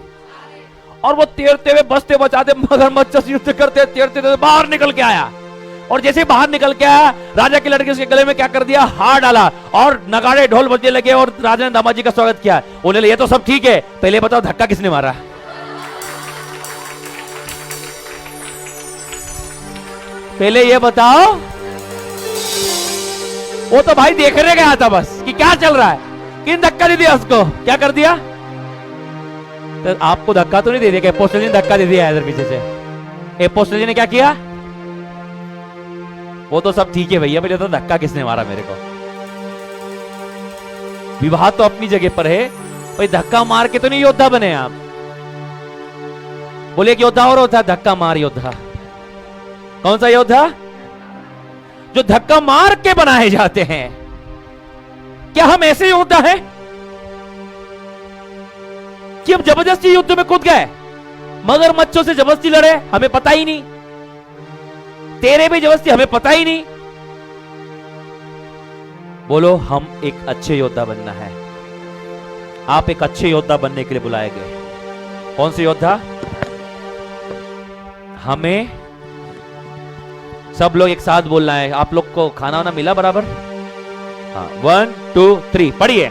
और वो तैरते हुए बचते बचाते मगरमच्छ से युद्ध करते तैरते बाहर निकल के आया। और जैसे बाहर निकल के आया, राजा के लड़के उसके गले में क्या कर दिया? हार डाला, और नगाड़े ढोल बजने लगे, और राजा ने दामाद जी का स्वागत किया। बोले ये तो सब ठीक है, पहले बताओ धक्का किसने मारा? पहले ये बताओ, वो तो भाई देखने गया था बस कि क्या चल रहा है, किन धक्का दे दिया उसको, क्या कर दिया? तो आपको धक्का तो नहीं दे दिया, अपोस्टल जी ने धक्का दे दिया इधर पीछे से। अपोस्टल जी ने क्या किया? वो तो सब ठीक है भैया, मुझे तो धक्का किसने मारा मेरे को। विवाह तो अपनी जगह पर है भाई, धक्का मार के तो नहीं योद्धा बने आप। बोले कि योद्धा और होता है धक्का मार योद्धा। कौन सा योद्धा? जो धक्का मार के बनाए जाते हैं। क्या हम ऐसे योद्धा हैं कि हम जबरदस्ती युद्ध में कूद गए? मगरमच्छों से जबरदस्ती लड़े, हमें पता ही नहीं। तेरे भी जबरदस्ती, हमें पता ही नहीं। बोलो, हम एक अच्छे योद्धा बनना है। आप एक अच्छे योद्धा बनने के लिए बुलाए गए। कौन से योद्धा? हमें सब लोग एक साथ बोलना है। आप लोग को खाना वाना मिला बराबर? हाँ, 1 2 3 पढ़िए।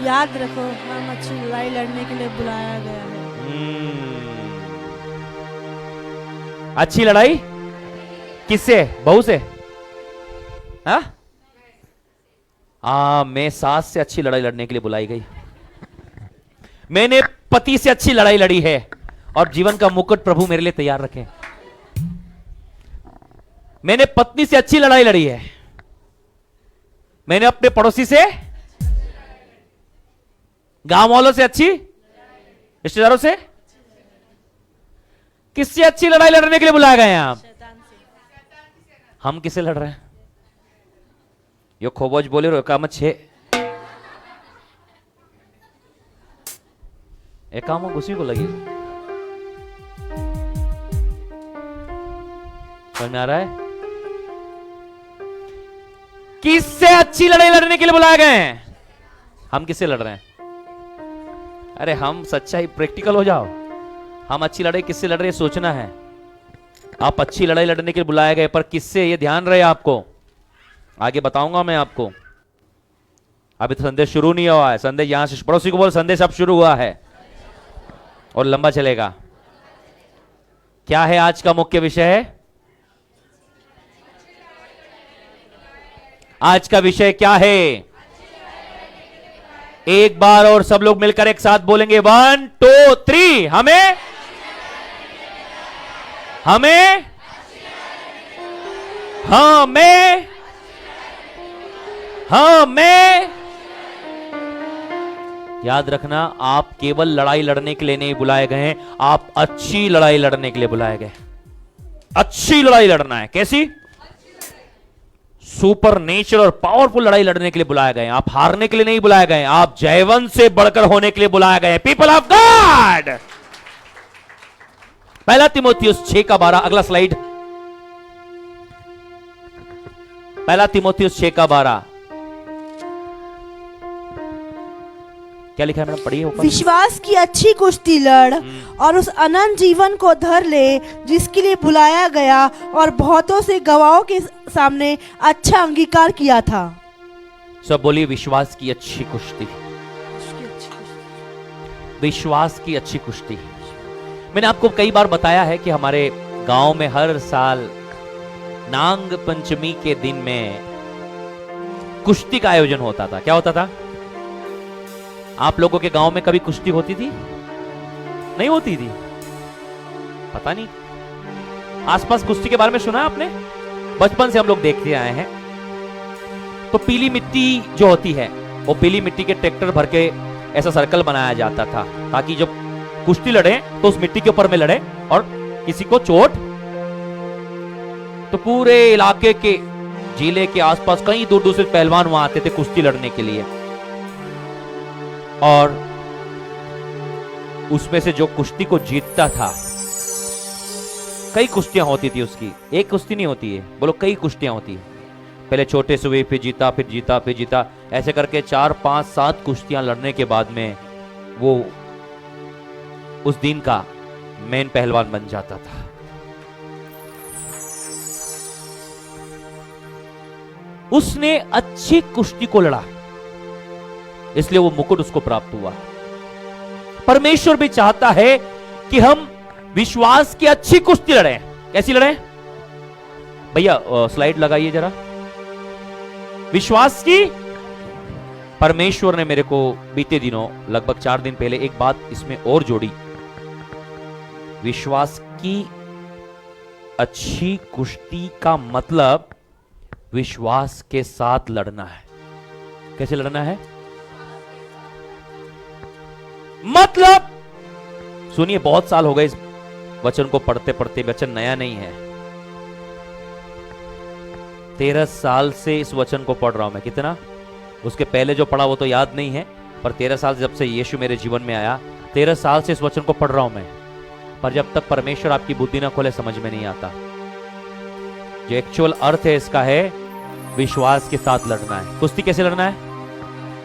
याद रखो, हम अच्छी लड़ाई लड़ने के लिए बुलाया गया है। अच्छी लड़ाई किससे? बहू से? मैं सास से अच्छी लड़ाई लड़ने के लिए बुलाई गई। मैंने पति से अच्छी लड़ाई लड़ी है और जीवन का मुकुट प्रभु मेरे लिए तैयार रखे। मैंने पत्नी से अच्छी लड़ाई लड़ी है। मैंने अपने पड़ोसी से, गांव वालों से अच्छी, रिश्तेदारों से, किससे अच्छी लड़ाई लड़ने के लिए बुलाए गए हैं आप? हम किससे लड़ रहे हैं? यो खोबोज बोले रोकाम छे एकाम घुसी को लगी। समझ में आ रहा है? किससे अच्छी लड़ाई लड़ने के लिए बुलाए गए हैं? हम किससे लड़ रहे हैं? अरे हम सच्चाई प्रैक्टिकल हो जाओ। हम अच्छी लड़ाई किससे लड़ रहे हैं सोचना है। आप अच्छी लड़ाई लड़ने के लिए बुलाए गए, पर किससे, ये ध्यान रहे आपको। आगे बताऊंगा मैं आपको। अभी तो संदेश शुरू नहीं हुआ है। संदेश यहां से, पड़ोसी को बोल संदेश अब शुरू हुआ है और लंबा चलेगा। क्या है आज का मुख्य विषय? है आज का विषय क्या है? एक बार और सब लोग मिलकर एक साथ बोलेंगे 1 2 3। हमें याद रखना, आप केवल लड़ाई लड़ने के लिए नहीं बुलाए गए हैं, आप अच्छी लड़ाई लड़ने के लिए बुलाए गए। अच्छी लड़ाई लड़ना है। कैसी? सुपर नेचुरल और पावरफुल लड़ाई लड़ने के लिए बुलाए गए। आप हारने के लिए नहीं बुलाए गए, आप जयवंत से बढ़कर होने के लिए बुलाए गए। People of God. 1 तीमुथियुस 6:12। अगला स्लाइड। 1 तीमुथियुस 6:12। क्या लिखा है मैडम? पढ़िए ऊपर। विश्वास की अच्छी कुश्ती लड़ और उस अनंत जीवन को धर ले जिसके लिए बुलाया गया और बहुतों से गवाहों के सामने अच्छा अंगीकार किया था। सब बोलिए, विश्वास की अच्छी कुश्ती। विश्वास की अच्छी कुश्ती। मैंने आपको कई बार बताया है कि हमारे गांव में हर साल नांग पंचमी के दिन में कुश्ती का आयोजन होता था। क्या होता था? आप लोगों के गांव में कभी कुश्ती होती थी? नहीं होती थी? पता नहीं। आसपास कुश्ती के बारे में सुना आपने? बचपन से हम लोग देखते आए हैं। तो पीली मिट्टी जो होती है, वो पीली मिट्टी के ट्रैक्टर भर के ऐसा सर्कल बनाया जाता था ताकि जब कुश्ती लड़े तो उस मिट्टी के ऊपर में लड़े और किसी को चोट। तो पूरे इलाके के, जिले के आसपास कई दूर दूर से पहलवान वहां आते थे कुश्ती लड़ने के लिए। और उसमें से जो कुश्ती को जीतता था, कई कुश्तियां होती थी उसकी, एक कुश्ती नहीं होती है, बोलो कई कुश्तियां होती है। पहले छोटे से हुए, फिर जीता, फिर जीता, फिर जीता, ऐसे करके 4 5 7 कुश्तियां लड़ने के बाद में वो उस दिन का मेन पहलवान बन जाता था। उसने अच्छी कुश्ती को लड़ा, इसलिए वो मुकुट उसको प्राप्त हुआ। परमेश्वर भी चाहता है कि हम विश्वास की अच्छी कुश्ती लड़ें। कैसी लड़ें? भैया स्लाइड लगाइए जरा। विश्वास की, परमेश्वर ने मेरे को बीते दिनों लगभग 4 दिन पहले एक बात इसमें और जोड़ी। विश्वास की अच्छी कुश्ती का मतलब विश्वास के साथ लड़ना है। कैसे लड़ना है? मतलब सुनिए, बहुत साल हो गए इस वचन को पढ़ते पढ़ते, वचन नया नहीं है। 13 साल से इस वचन को पढ़ रहा हूं मैं। कितना? उसके पहले जो पढ़ा वो तो याद नहीं है, पर 13 साल जब से यीशु मेरे जीवन में आया, 13 साल से इस वचन को पढ़ रहा हूं मैं। पर जब तक परमेश्वर आपकी बुद्धि ना खोले समझ में नहीं आता। जो एक्चुअल अर्थ है इसका है विश्वास के साथ लड़ना है। कुश्ती कैसे लड़ना है?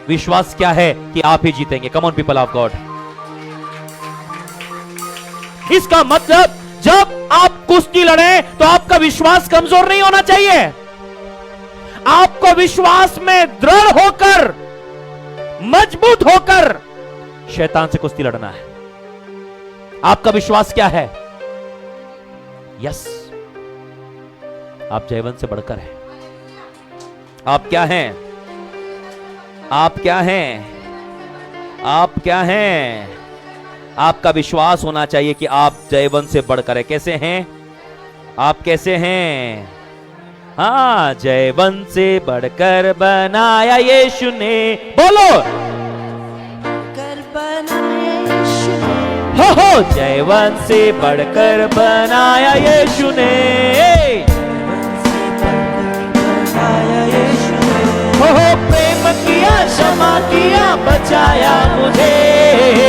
विश्वास क्या है कि आप ही जीतेंगे। कम ऑन पीपल ऑफ गॉड। इसका मतलब जब आप कुश्ती लड़े तो आपका विश्वास कमजोर नहीं होना चाहिए। आपको विश्वास में दृढ़ होकर, मजबूत होकर शैतान से कुश्ती लड़ना है। आपका विश्वास क्या है? यस, आप जयवंत से बढ़कर हैं। आप क्या हैं? आप क्या हैं? आप क्या हैं? आपका विश्वास होना चाहिए कि आप जयवंत से बढ़कर है। कैसे हैं आप? कैसे हैं? हाँ, जयवंत से बढ़कर बनाया यीशु ने। बोलो, कर बनाया यीशु ने। हो जयवंत से बढ़कर बनाया यीशु ने। हो प्रेम किया, क्षमा किया, बचाया मुझे।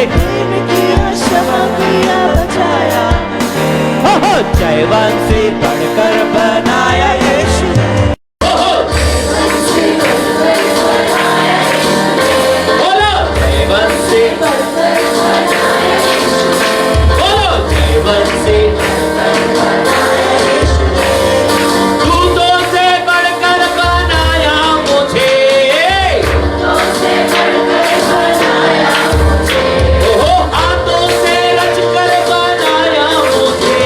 प्रेम किया, क्षमा किया, बचाया मुझे। हो जयवंत से बढ़कर बनाया यीशु ने। बोलो जयवंत से, बोलो जयवंत से। दूतों से बढ़कर बनाया मुझे। ओहो, हाथों से रचकर बनाया मुझे।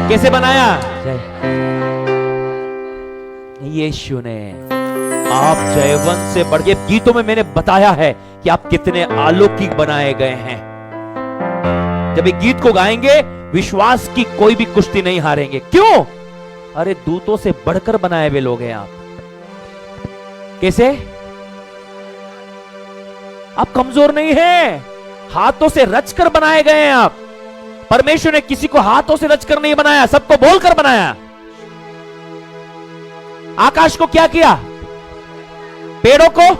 कैसे बनाया? यीशु ने। आप जयवंत से बढ़ के, गीतों में मैंने बताया है कि आप कितने अलौकिक बनाए गए हैं। जब एक गीत को गाएंगे, विश्वास की कोई भी कुश्ती नहीं हारेंगे। क्यों? अरे दूतों से बढ़कर बनाए हुए लोग हैं आप। कैसे? आप कमजोर नहीं हैं, हाथों से रचकर बनाए गए हैं आप। परमेश्वर ने किसी को हाथों से रचकर नहीं बनाया, सबको बोलकर बनाया। आकाश को क्या किया? पेड़ों को,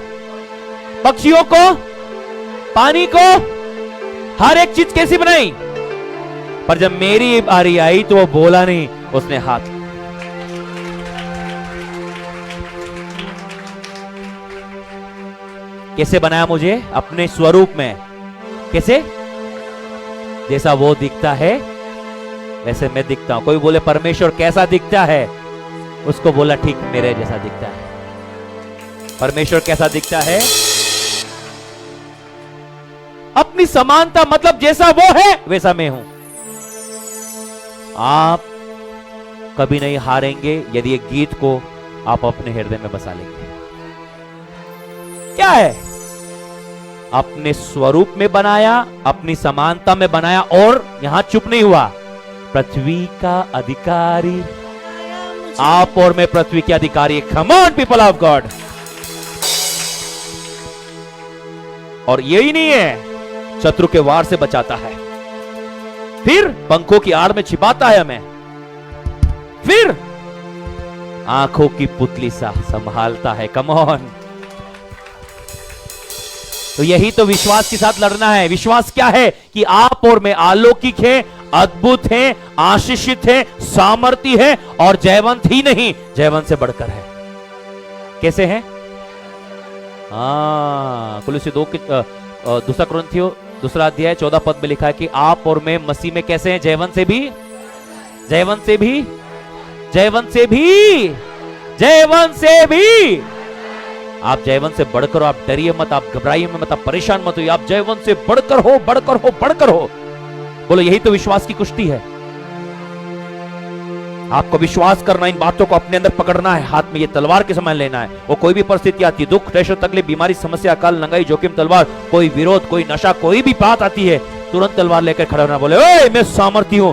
पक्षियों को, पानी को, हर एक चीज कैसी बनाई? पर जब मेरी बारी आई तो वो बोला नहीं, उसने हाथ। कैसे बनाया मुझे? अपने स्वरूप में। कैसे? जैसा वो दिखता है वैसे मैं दिखता हूं। कोई बोले परमेश्वर कैसा दिखता है, उसको बोला ठीक मेरे जैसा दिखता है। परमेश्वर कैसा दिखता है? अपनी समानता, मतलब जैसा वो है वैसा मैं हूं। आप कभी नहीं हारेंगे यदि एक गीत को आप अपने हृदय में बसा लेंगे। क्या है? अपने स्वरूप में बनाया, अपनी समानता में बनाया, और यहां चुप नहीं हुआ। पृथ्वी का अधिकारी आप और मैं पृथ्वी के अधिकारी। कम ऑन पीपल ऑफ गॉड। और यही नहीं है, शत्रु के वार से बचाता है, फिर पंखों की आड़ में छिपाता है हमें, फिर आंखों की पुतली सा संभालता है। Come on. तो यही तो विश्वास के साथ लड़ना है। विश्वास क्या है? कि आप और मैं अलौकिक हैं, अद्भुत हैं, आशीषित हैं, सामर्थी हैं, और जयवंत ही नहीं, जयवंत से बढ़कर है। कैसे हैं? कुलुस्सी 2 की दूसरा कुरिन्थियों 2 अध्याय 14 पद में लिखा है कि आप और मैं मसीह में कैसे हैं? जयवंत से भी, जयवंत से भी, जयवंत से भी, जयवंत से भी। आप जयवंत से बढ़कर हो। आप डरिए मत, आप घबराइए मत, आप परेशान मत होइए। आप जयवंत से बढ़कर हो, बढ़कर हो, बढ़कर हो। बोलो, यही तो विश्वास की कुश्ती है। आपको विश्वास करना, इन बातों को अपने अंदर पकड़ना है, हाथ में ये तलवार के समान लेना है। वो कोई भी परिस्थिति आती है, दुख, टेंशन, तकलीफ, बीमारी, समस्या, अकाल, नंगाई, जोखिम, तलवार, कोई विरोध, कोई नशा, कोई भी बात आती है, तुरंत तलवार लेकर खड़ा होना। बोले, ओए मैं सामर्थी हूं,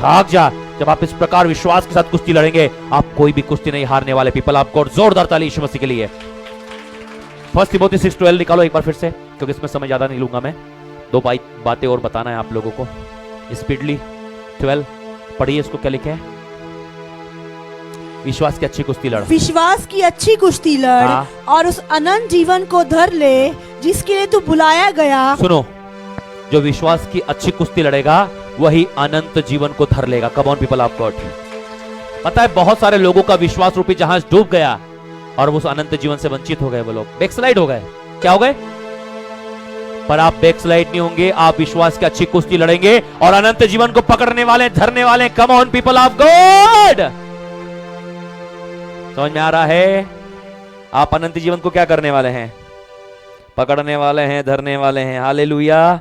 भाग जा। जब आप इस प्रकार विश्वास के साथ कुश्ती लड़ेंगे, आप कोई भी कुश्ती नहीं हारने वाले। पीपल ऑफ गॉड, जोरदार ताली यीशु मसीह के लिए। 1 तिमोथी 6:12 निकालो एक बार फिर से, क्योंकि इसमें समय ज्यादा नहीं लूंगा मैं। 2 बातें और बताना है आप लोगों को स्पीडली। 12 पढ़िए इसको, क्या लिखे हैं? विश्वास की अच्छी कुश्ती लड़। विश्वास की अच्छी कुश्ती लड़ और उस अनंत जीवन को धर ले जिसके लिए तू बुलाया गया। सुनो, जो विश्वास की अच्छी कुश्ती लड़ेगा वही अनंत जीवन को धर लेगा। कम ऑन पीपल ऑफ गॉड। पता है बहुत सारे लोगों का विश्वास रूपी जहाज डूब गया और वो उस अनंत जीवन से वंचित हो गए। वो लोग बैकस्लाइड हो गए। क्या हो गए? पर आप बैकस्लाइड नहीं होंगे, आप विश्वास की अच्छी कुश्ती लड़ेंगे और अनंत जीवन को पकड़ने वाले, धरने वाले। कम ऑन पीपल ऑफ गॉड। समझ में आ रहा है? आप अनंत जीवन को क्या करने वाले हैं? पकड़ने वाले हैं, धरने वाले हैं। हालेलुया।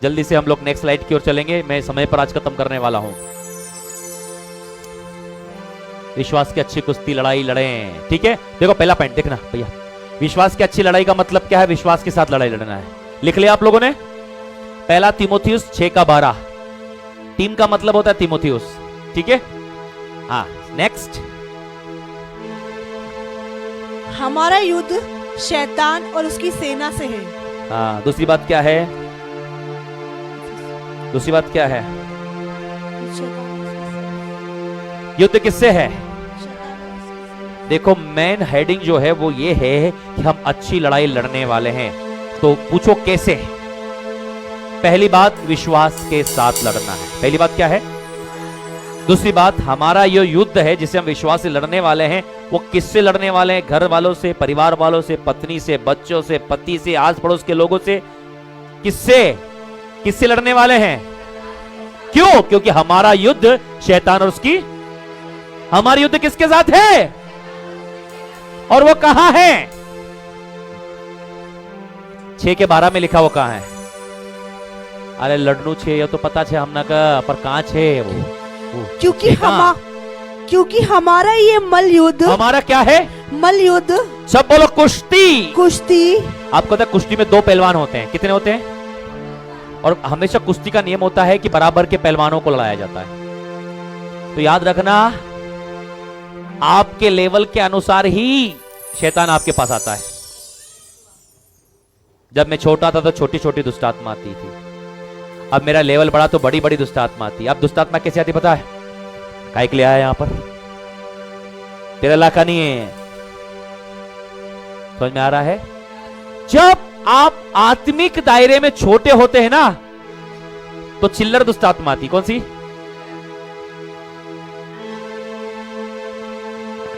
जल्दी से हम लोग नेक्स्ट स्लाइड की ओर चलेंगे। मैं समय पर आज खत्म करने वाला हूं। विश्वास की अच्छी कुश्ती लड़ाई लड़ें। ठीक है, देखो पहला पॉइंट देखना भैया। विश्वास की अच्छी लड़ाई का मतलब क्या है? विश्वास के साथ लड़ाई लड़ना है। लिख लिया आप लोगों ने? 1 तीमुथियुस 6:12। टीम का मतलब होता है तीमुथियुस। ठीक है, हाँ नेक्स्ट। हमारा युद्ध शैतान और उसकी सेना से है। हाँ, दूसरी बात क्या है? दूसरी बात क्या है? युद्ध किससे है? देखो मेन हेडिंग जो है वो ये है कि हम अच्छी लड़ाई लड़ने वाले हैं। तो पूछो कैसे? पहली बात, विश्वास के साथ लड़ना है। पहली बात क्या है? दूसरी बात, हमारा ये युद्ध है जिसे हम विश्वास से लड़ने वाले हैं, वो किससे लड़ने वाले हैं? घर वालों से, परिवार वालों से, पत्नी से, बच्चों से, पति से, आस पड़ोस के लोगों से। किससे? किससे लड़ने वाले हैं? क्यों? क्योंकि हमारा युद्ध शैतान और उसकी। हमारा युद्ध किसके साथ है और वो कहां है? 6:12 में लिखा वो कहां है? अरे लड़नू छे, ये तो पता छे हमना का, पर कहां छे वो? क्योंकि देखा? क्योंकि हमारा ये मल युद्ध, हमारा क्या है? मल युद्ध, सब बोलो कुश्ती। कुश्ती। आपको पता है कुश्ती में 2 पहलवान होते हैं, कितने होते हैं? और हमेशा कुश्ती का नियम होता है कि बराबर के पहलवानों को लड़ाया जाता है। तो याद रखना, आपके लेवल के अनुसार ही शैतान आपके पास आता है। जब मैं छोटा था तो छोटी छोटी दुष्टात्मा आती थी, अब मेरा लेवल बढ़ा तो बड़ी बड़ी दुष्टात्मा आती है। अब दुष्टात्मा कैसे आती पता है? काहे के लिए आया यहां पर? तेरा इलाका नहीं है। समझ में आ रहा है? जब आप आत्मिक दायरे में छोटे होते हैं ना, तो चिल्लर दुष्टात्मा आती। कौन सी?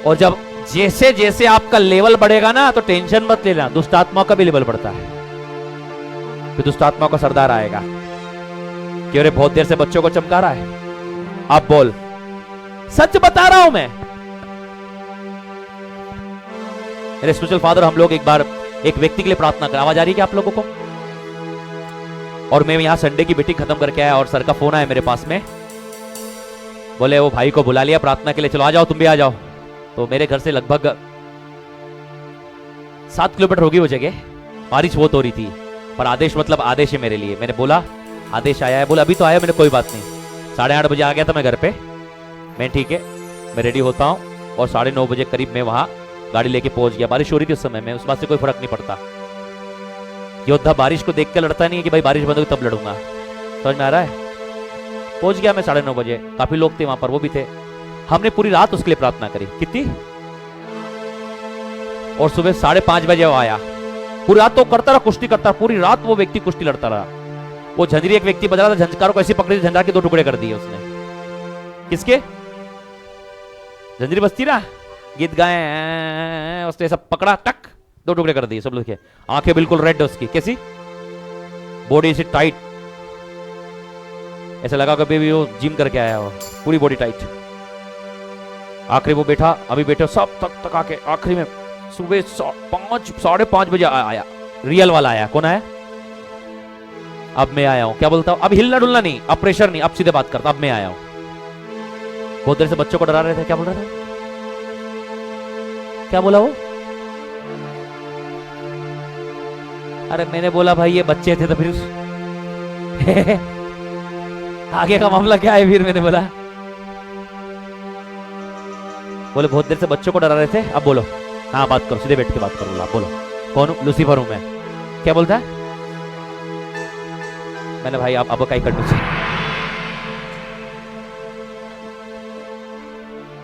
और जब जैसे जैसे आपका लेवल बढ़ेगा ना, तो टेंशन मत लेना, दुष्टात्मा का भी लेवल बढ़ता है। फिर दुष्टात्मा का सरदार आएगा कि अरे बहुत देर से बच्चों को चमका रहा है। आप बोल, सच बता रहा हूं मैं। मेरे स्पिरिचुअल फादर, हम लोग एक बार एक व्यक्ति के लिए प्रार्थना कर, आवाज आ रही है क्या आप लोगों को? और मैं यहां संडे की मीटिंग खत्म करके आया और सर का फोन आया मेरे पास में, बोले वो भाई को बुला लिया प्रार्थना के लिए, चलो आ जाओ, तुम भी आ जाओ। तो मेरे घर से लगभग 7 किलोमीटर होगी वो जगह। बारिश बहुत हो रही थी, पर आदेश मतलब आदेश है मेरे लिए। मैंने बोला आदेश आया है, बोला अभी तो आया। मैंने कोई बात नहीं। 8:30 बजे आ गया था मैं घर पे। मैं ठीक है, मैं रेडी होता हूं और 9:30 बजे करीब मैं वहां गाड़ी लेके पहुंच गया। बारिश हो रही थी उस समय में, उस बात से कोई फर्क नहीं पड़ता। योद्धा बारिश को देख के लड़ता नहीं है कि भाई बारिश बंद होगी तब लड़ूंगा। समझ में आ रहा है? पहुंच गया मैं 9:30 बजे। काफी लोग थे वहां पर, वो भी थे। हमने पूरी रात उसके लिए प्रार्थना करी। कितनी? और सुबह 5:30 बजे वो आया। पूरी रात तो करता रहा, कुश्ती करता रहा, पूरी रात वो व्यक्ति कुश्ती लड़ता रहा। वो झंझरी एक व्यक्ति बजा रहा था, झंझकार को ऐसी पकड़ी, झंझार के 2 टुकड़े कर दिए उसने। किसके? झंझरी बजती ना, गीत गाए, उसने सब पकड़ा, टक 2 टुकड़े कर दिए सब लोग के। आंखें बिल्कुल रेड उसकी, कैसी बॉडी ऐसी टाइट, ऐसा लगा कभी भी वो जिम करके आया हो, पूरी बॉडी टाइट। आखिरी वो बैठा, अभी बैठे सब तक आके आखिरी में सुबह 5:30 बजे आया। रियल वाला आया। कौन आया? अब मैं आया हूं। क्या बोलता हूं? अब हिलना डुलना नहीं, अब प्रेशर नहीं, अब सीधे बात करता, अब मैं आया हूं। बहुत देर से बच्चों को डरा रहे थे। क्या बोल रहा था? क्या बोला वो? अरे मैंने बोला भाई ये बच्चे थे तो फिर आगे का मामला क्या है? फिर मैंने बोला, बोले बहुत देर से बच्चों को डरा रहे थे, अब बोलो। हाँ बात करो, सीधे बैठ के बात करो। बोला बोलो। कौन? लूसीफर हूं मैं। क्या बोलता है? मैंने भाई आप अब कहीं कर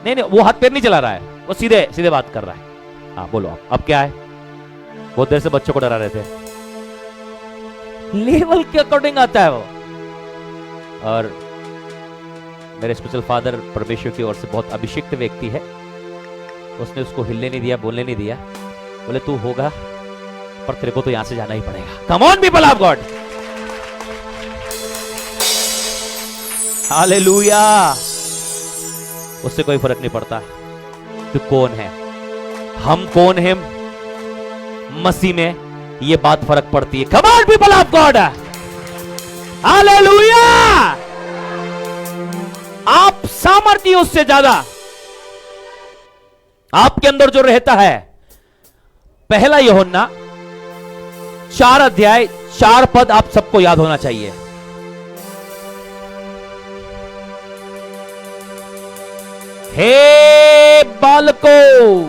नहीं, वो हाथ पैर नहीं चला रहा है, वो सीधे सीधे बात कर रहा है। हाँ बोलो अब क्या है? बहुत देर से बच्चों को डरा रहे थे। लेवल के अकॉर्डिंग आता है वो। और मेरे स्पिरिचुअल फादर परमेश्वर की ओर से बहुत अभिषिक्त व्यक्ति है, उसने उसको हिलने नहीं दिया, बोलने नहीं दिया। बोले तू होगा, पर तेरे को तो यहां से जाना ही पड़ेगा। कम on people of God, hallelujah. उससे कोई फर्क नहीं पड़ता तू कौन है, हम कौन है मसीह में, ये बात फर्क पड़ती है। कम on people of God, hallelujah. आप सामर्थ्य उससे ज्यादा आपके अंदर जो रहता है। पहला यूहन्ना 4:4 आप सबको याद होना चाहिए। हे बालकों,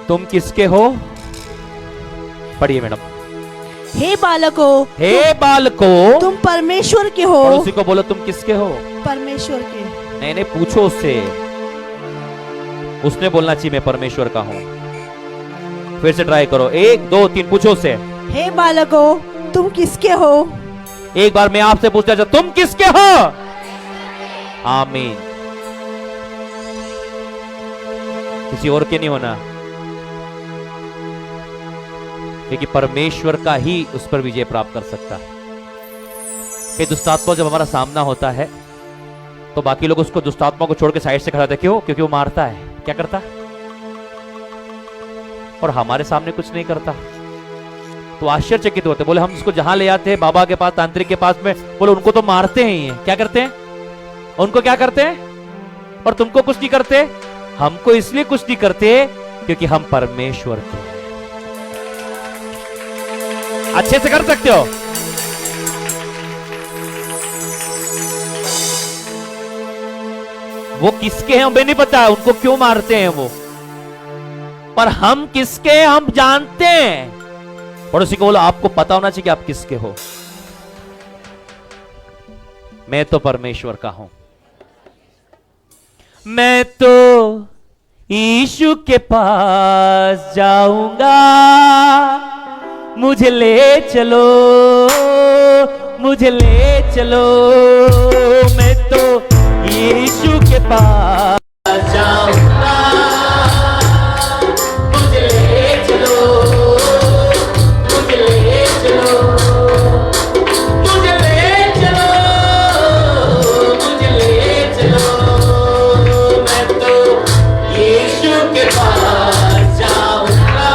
तुम किसके हो? पढ़िए मैडम। हे बालकों, हे बालकों, तुम परमेश्वर के हो। पड़ोसी को बोलो तुम किसके हो? परमेश्वर के। नहीं नहीं, पूछो उससे, उसने बोलना चाहिए मैं परमेश्वर का हूं। फिर से ट्राई करो, 1 2 3, पूछो उससे। हे बालकों, तुम किसके हो? एक बार मैं आपसे पूछना चाहता, तुम किसके हो? आमीन। किसी और के नहीं होना, क्योंकि परमेश्वर का ही उस पर विजय प्राप्त कर सकता है। कि दुष्टात्मा जब हमारा सामना होता है तो बाकी लोग उसको, दुष्टात्मा को छोड़ के साइड से खड़ा थे। क्यों? क्योंकि वो मारता है। क्या करता? और हमारे सामने कुछ नहीं करता। तो आश्चर्यचकित होते, बोले हम इसको जहां ले आते हैं बाबा के पास, तांत्रिक के पास में, बोले उनको तो मारते ही हैं। क्या करते हैं उनको? क्या करते हैं? और तुमको कुछ नहीं करते? हमको इसलिए कुछ नहीं करते क्योंकि हम परमेश्वर के हैं। अच्छे से कर सकते हो। वो किसके हैं हमें नहीं पता है, उनको क्यों मारते हैं वो, पर हम किसके हैं हम जानते हैं। पड़ोसी को बोलो आपको पता होना चाहिए कि आप किसके हो। मैं तो परमेश्वर का हूं। मैं तो यीशु के पास जाऊंगा, मुझे ले चलो, मुझे ले चलो। मैं तो यीशु के पास जाऊंगा, मुझे ले चलो, मुझे ले चलो, मुझे ले चलो, मुझे ले चलो। मैं तो यीशु के पास जाऊंगा,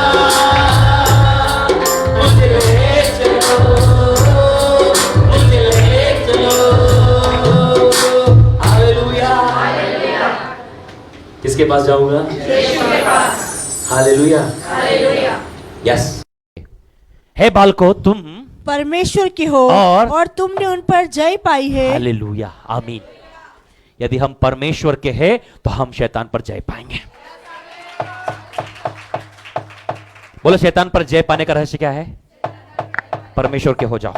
मुझे ले चलो, मुझे ले चलो। हालेलुया। किसके पास जाऊंगा? यीशु के पास। Hallelujah, hallelujah. यस। हे बालको, तुम परमेश्वर के हो और तुमने उन पर जय पाई है। हालेलुया, आमीन। यदि हम परमेश्वर के हैं तो हम शैतान पर जय पाएंगे। बोलो शैतान पर जय पाने का रहस्य क्या है? परमेश्वर के हो जाओ।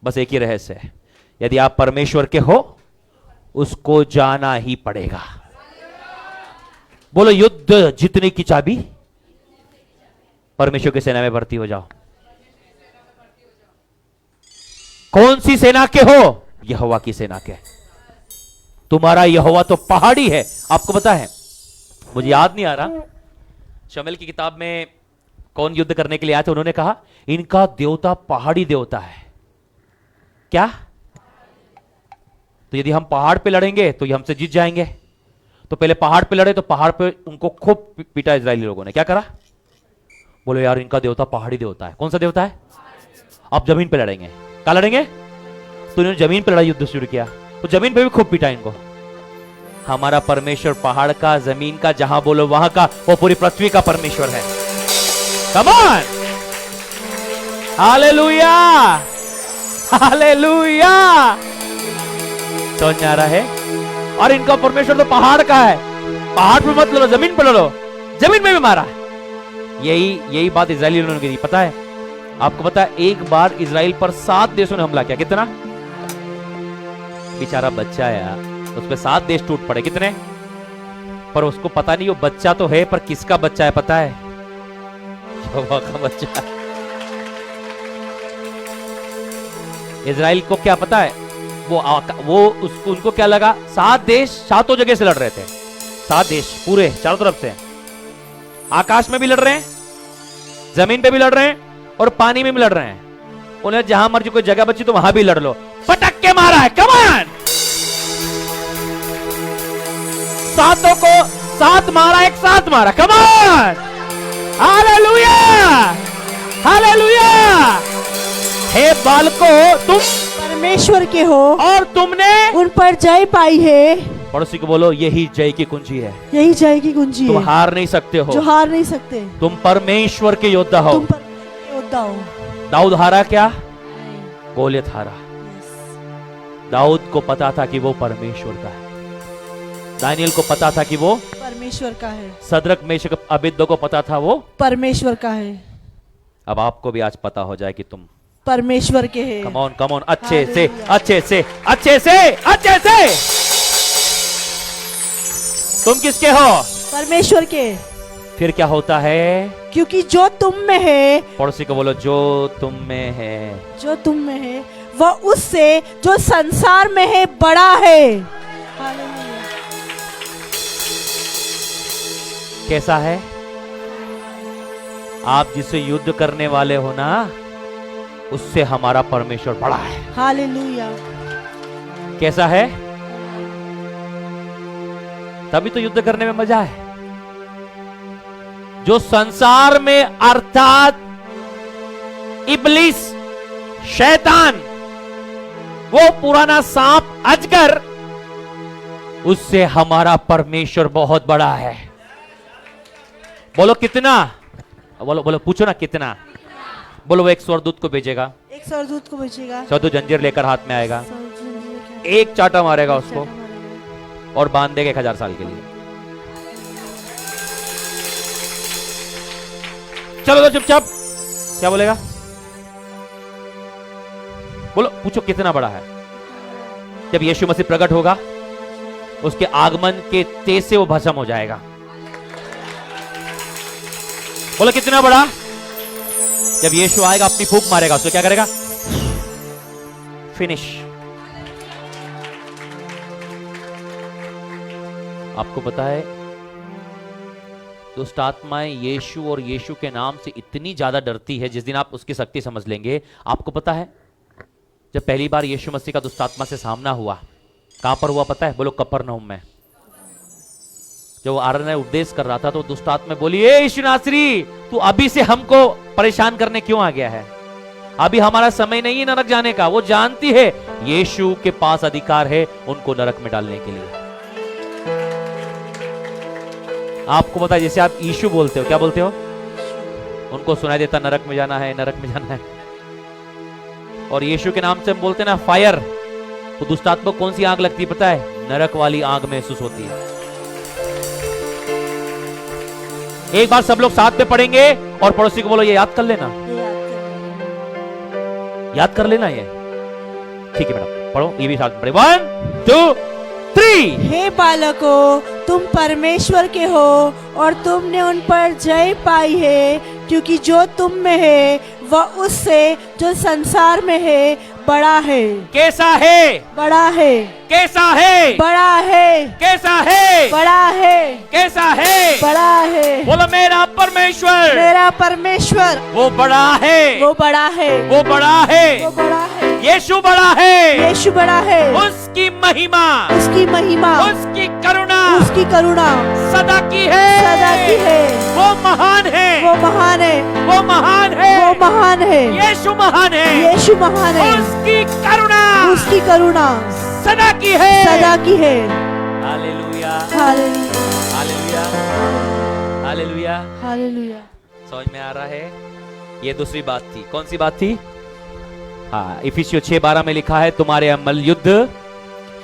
बस एक ही रहस्य है, यदि आप परमेश्वर के हो उसको जाना ही पड़ेगा। बोलो युद्ध जीतने की चाबी परमेश्वर की सेना में भर्ती हो जाओ। कौन सी सेना के हो? यहोवा की सेना के। तुम्हारा यहोवा तो पहाड़ी है। आपको पता है, मुझे याद नहीं आ रहा शमूएल की किताब में कौन युद्ध करने के लिए आए थे, उन्होंने कहा इनका देवता पहाड़ी देवता है। क्या? तो यदि हम पहाड़ पे लड़ेंगे तो ये हमसे जीत जाएंगे। तो पहले पहाड़ पे लड़े, तो पहाड़ पे उनको खूब पीटा इजरायली लोगों ने। क्या करा? बोलो यार इनका देवता पहाड़ी देवता है। कौन सा देवता है? अब जमीन पे लड़ेंगे। क्या लड़ेंगे? तो इन्होंने जमीन पे लड़ाई युद्ध शुरू किया, तो जमीन पे भी खूब पीटा इनको। हमारा परमेश्वर पहाड़ का, जमीन का, जहां बोलो वहां का, वो पूरी पृथ्वी का परमेश्वर है। कम ऑन, हालेलुया, हालेलुया। समझ आ रहा है? और इनका परमेश्वर तो पहाड़ का है। पहाड़ पे मत लड़ो, जमीन पे लड़ो। जमीन में भी मारा। यही बात इजरायली ने की। पता है आपको? पता है एक बार इजराइल पर 7 देशों ने हमला किया। कितना? बेचारा बच्चा यार, उस पे 7 देश टूट पड़े। कितने? पर उसको पता नहीं वो बच्चा तो है, पर किसका बच्चा है पता है? यहोवा का बच्चा। इजराइल को क्या पता है? वो उसको, उनको क्या लगा? 7 देश 7 जगह से लड़ रहे थे। 7 देश पूरे चारों तरफ से, आकाश में भी लड़ रहे हैं, जमीन पे भी लड़ रहे हैं, और पानी में भी लड़ रहे हैं। उन्हें जहां मर्जी कोई जगह बची तो वहां भी लड़ लो। पटक के मारा है। कम ऑन, 7 को 7 मारा, एक साथ मारा। Come on, hallelujah, hallelujah. हे बालको, तुम परमेश्वर के हो और तुमने उन पर जय पाई है। पड़ोसी को बोलो यही जय की कुंजी है। यही जय की कुंजी तुम है। हार नहीं सकते हो। जो हार नहीं सकते। तुम परमेश्वर के योद्धा हो। तुम परमेश्वर के योद्धा हो। दाऊद हारा क्या? गोलियत हारा। दाऊद को पता था कि वो परमेश्वर का है। दानियल को पता था कि वो परमेश्वर का है। सदरक मेशक अबेदनगो को पता था वो परमेश्वर का है। अब आपको भी आज पता हो जाए कि तुम परमेश्वर के हैं। कम ऑन, कम ऑन, अच्छे से, अच्छे से, अच्छे से, अच्छे से। तुम किसके हो? परमेश्वर के। फिर क्या होता है? क्योंकि जो तुम में है, पड़ोसी को बोलो जो तुम में है, जो तुम में है वह उससे जो संसार में है बड़ा है। हालेलुया। कैसा है? आप जिससे युद्ध करने वाले हो ना, उससे हमारा परमेश्वर बड़ा है। हालेलुया। कैसा है? तभी तो युद्ध करने में मजा है। जो संसार में अर्थात इब्लिस, शैतान, वो पुराना सांप अजगर, उससे हमारा परमेश्वर बहुत बड़ा है। बोलो कितना? बोलो बोलो, पूछो ना कितना। बोलो वो एक स्वर्गदूत को भेजेगा, एक स्वर्गदूत को भेजेगा, स्वर्गदूत जंजीर लेकर हाथ में आएगा, स्वर्गदूत एक चाटा मारेगा एक उसको चाटा मारेगा। और बांध देगा 1000 साल के लिए। चलो तो चुपचाप, क्या बोलेगा? बोलो, पूछो कितना बड़ा है। जब यीशु मसीह प्रकट होगा, उसके आगमन के तेज से वो भस्म हो जाएगा। बोलो कितना बड़ा? जब यीशु आएगा अपनी फूंक मारेगा, उसको क्या करेगा? फिनिश। आपको पता है दुष्ट आत्माएं यीशु और यीशु के नाम से इतनी ज्यादा डरती है, जिस दिन आप उसकी शक्ति समझ लेंगे। आपको पता है जब पहली बार यीशु मसीह का दुष्ट आत्मा से सामना हुआ, कहां पर हुआ पता है? बोलो कफरनहूम में। जब वो आरोन उपदेश कर रहा था तो दुष्ट आत्मा बोली, ए यीशु नासरी, तू अभी से हमको परेशान करने क्यों आ गया है? अभी हमारा समय नहीं है नरक जाने का। वो जानती है यीशु के पास अधिकार है उनको नरक में डालने के लिए। आपको पता है जैसे आप यीशु बोलते हो, क्या बोलते हो? उनको सुनाई देता नरक में जाना है, नरक में जाना है। और यीशु के नाम से हम बोलते हैं ना फायर, तो दुष्ट आत्मा को कौन सी आग लगती पता है? नरक वाली आग महसूस होती है। एक बार सब लोग साथ में पढ़ेंगे और पड़ोसी को बोलो ये याद कर लेना, याद कर लेना ये। ठीक है मैडम, पढ़ो, ये भी साथ में पढ़े। 1 2 3। हे बालकों, तुम परमेश्वर के हो और तुमने उन पर जय पाई है, क्योंकि जो तुम में है वह उससे जो संसार में है बड़ा है। कैसा है? बड़ा है। कैसा है? बड़ा है। कैसा है? बड़ा है। कैसा है? बड़ा है। बोलो मेरा परमेश्वर, मेरा परमेश्वर वो बड़ा है, वो बड़ा है, वो बड़ा है, वो बड़ा है। यीशु बड़ा है, यीशु बड़ा है। उसकी महिमा, उसकी महिमा, उसकी करुणा उसकी करुणा सदा की है, सदा की है। वो महान है, वो महान है, वो महान है, वो महान है। यीशु महान है, यीशु महान है। उसकी करुणा, उसकी करुणा सदा की है, सदा की है। Hallelujah, hallelujah, hallelujah, hallelujah. Hallelujah. समझ में आ रहा है? ये दूसरी बात थी। कौन सी बात थी? हाँ, इफिसियों 6:12 में लिखा है तुम्हारे अमल युद्ध,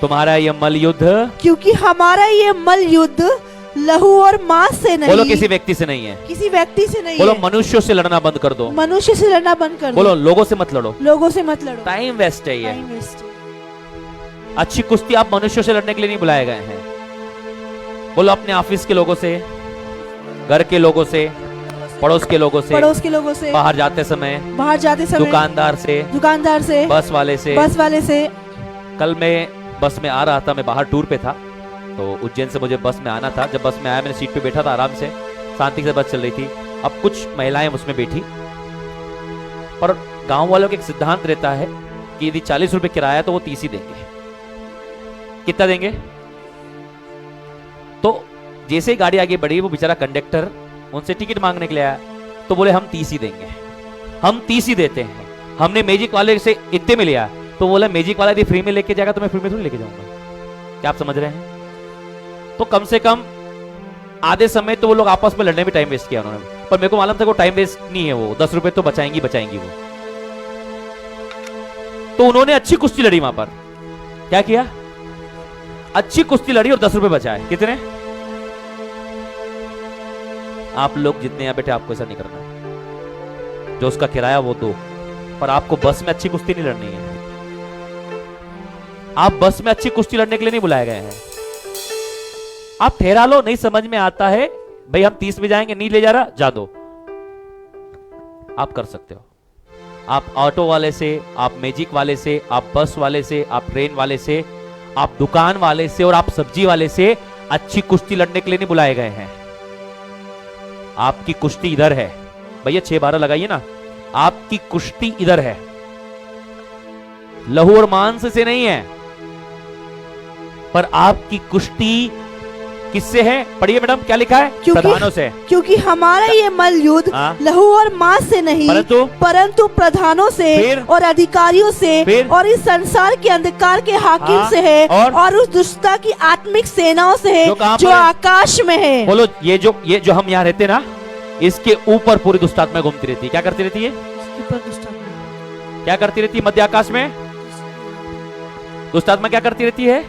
तुम्हारा ये मल युद्ध, क्योंकि हमारा ये मल युद्ध लहू और मांस से नहीं, बोलो किसी व्यक्ति से नहीं है, किसी व्यक्ति से नहीं बोलो है। मनुष्यों से लड़ना बंद कर दो, मनुष्य से लड़ना बंद कर दो। बोलो लोगों से मत लड़ो, लोगों से मत लड़ो। टाइम वेस्ट है ये। टाइम वेस्ट है। अच्छी कुश्ती आप मनुष्यों से लड़ने के लिए नहीं बुलाए गए हैं। बोलो अपने ऑफिस के लोगों से, घर के लोगों से, पड़ोस के लोगों से, पड़ोस के लोगों से, बाहर जाते समय, बाहर जाते समय, दुकानदार से, दुकानदार से, बस वाले से। बस वाले से। कल मैं बस में आ रहा था, मैं बाहर टूर पे था, तो उज्जैन से मुझे बस में आना था। जब बस में आया मैंने सीट पे बैठा था, आराम से शांति से बस चल रही थी। अब कुछ महिलाएं उसमें बैठी, पर गांव वालों का एक सिद्धांत रहता है कि यदि 40 रुपए किराया तो वो 30 ही देंगे। कितना देंगे? तो जैसे ही गाड़ी आगे बढ़ी, वो बेचारा कंडक्टर उनसे टिकट मांगने के लिए आया, तो बोले हम 30 ही देंगे, हम 30 ही देते हैं। हमने मैजिक वाले से इतने में लिया, तो बोला मैजिक वाला यदि फ्री में लेके जाएगा तो मैं फ्री में थोड़ी लेके जाऊंगा। क्या आप समझ रहे हैं? तो कम से कम आधे समय तो वो लोग आपस में लड़ने में टाइम वेस्ट किया उन्होंने, पर मेरे को मालूम था वो टाइम वेस्ट नहीं है, वो 10 रुपए तो बचाएंगी बचाएंगी वो। तो उन्होंने अच्छी कुश्ती लड़ी वहां पर। क्या किया? अच्छी कुश्ती लड़ी और 10 रुपए बचाए। कितने? आप लोग जितने यहां बैठे आपको ऐसा नहीं करना, जो उसका किराया वो दो, पर आपको बस में अच्छी कुश्ती नहीं लड़नी है। आप बस में अच्छी कुश्ती लड़ने के लिए नहीं बुलाए गए हैं। आप ठहरा लो, नहीं समझ में आता है भाई हम 30 में जाएंगे, नहीं ले जा रहा, जा दो, आप कर सकते हो। आप ऑटो वाले से, आप मैजिक वाले से, आप बस वाले से, आप ट्रेन वाले से, आप दुकान वाले से और आप सब्जी वाले से अच्छी कुश्ती लड़ने के लिए नहीं बुलाए गए हैं। आपकी कुश्ती इधर है भैया, 6-12 लगाइए ना। आपकी कुश्ती इधर है, लहू और मांस से नहीं है, पर आपकी कुश्ती किससे है? पढ़िए मैडम, क्या लिखा है? प्रधानों से। क्योंकि हमारा ये मल युद्ध हाँ। लहू और मांस से नहीं परंतु प्रधानों से और अधिकारियों से और इस संसार के अंधकार के हाकिम हाँ। से है और उस दुष्टता की आत्मिक सेनाओं से है जो आकाश में है। बोलो, ये जो हम यहाँ रहते ना, इसके ऊपर पूरी दुष्टात्मा घूमती रहती है। क्या करती रहती है? क्या करती रहती है? मध्य आकाश में दुष्टात्मा क्या करती रहती है?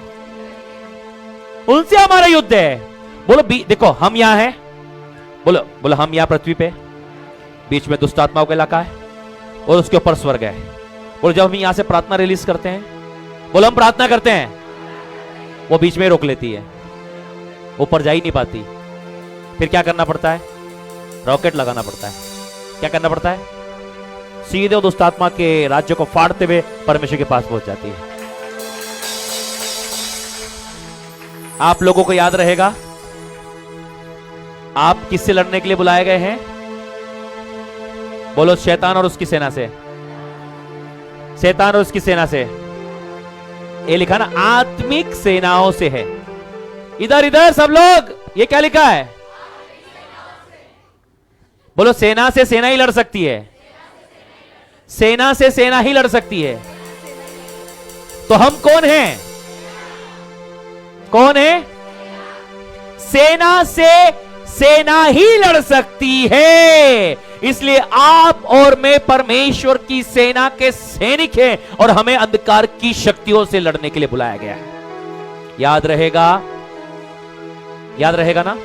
उनसे हमारा युद्ध है। बोलो देखो, हम यहां हैं, बोलो हम यहां पृथ्वी पे, बीच में दुष्टात्माओं का इलाका है और उसके ऊपर स्वर्ग है। बोलो, जब हम यहां से प्रार्थना रिलीज करते हैं, बोलो हम प्रार्थना करते हैं, वो बीच में रोक लेती है, ऊपर जा ही नहीं पाती। फिर क्या करना पड़ता है? रॉकेट लगाना पड़ता है। क्या करना पड़ता है? सीधे वो दुष्टात्मा के राज्य को फाड़ते हुए परमेश्वर के पास पहुंच जाती है। आप लोगों को याद रहेगा, आप किससे लड़ने के लिए बुलाए गए हैं? बोलो, शैतान और उसकी सेना से। शैतान और उसकी सेना से। ये लिखा ना, आत्मिक सेनाओं से है। इधर सब लोग, ये क्या लिखा है? बोलो, सेना से सेना ही लड़ सकती है। सेना से सेना ही लड़ सकती है। तो हम कौन हैं? कौन है? सेना से सेना ही लड़ सकती है। इसलिए आप और मैं परमेश्वर की सेना के सैनिक हैं और हमें अंधकार की शक्तियों से लड़ने के लिए बुलाया गया है। याद रहेगा? याद रहेगा ना,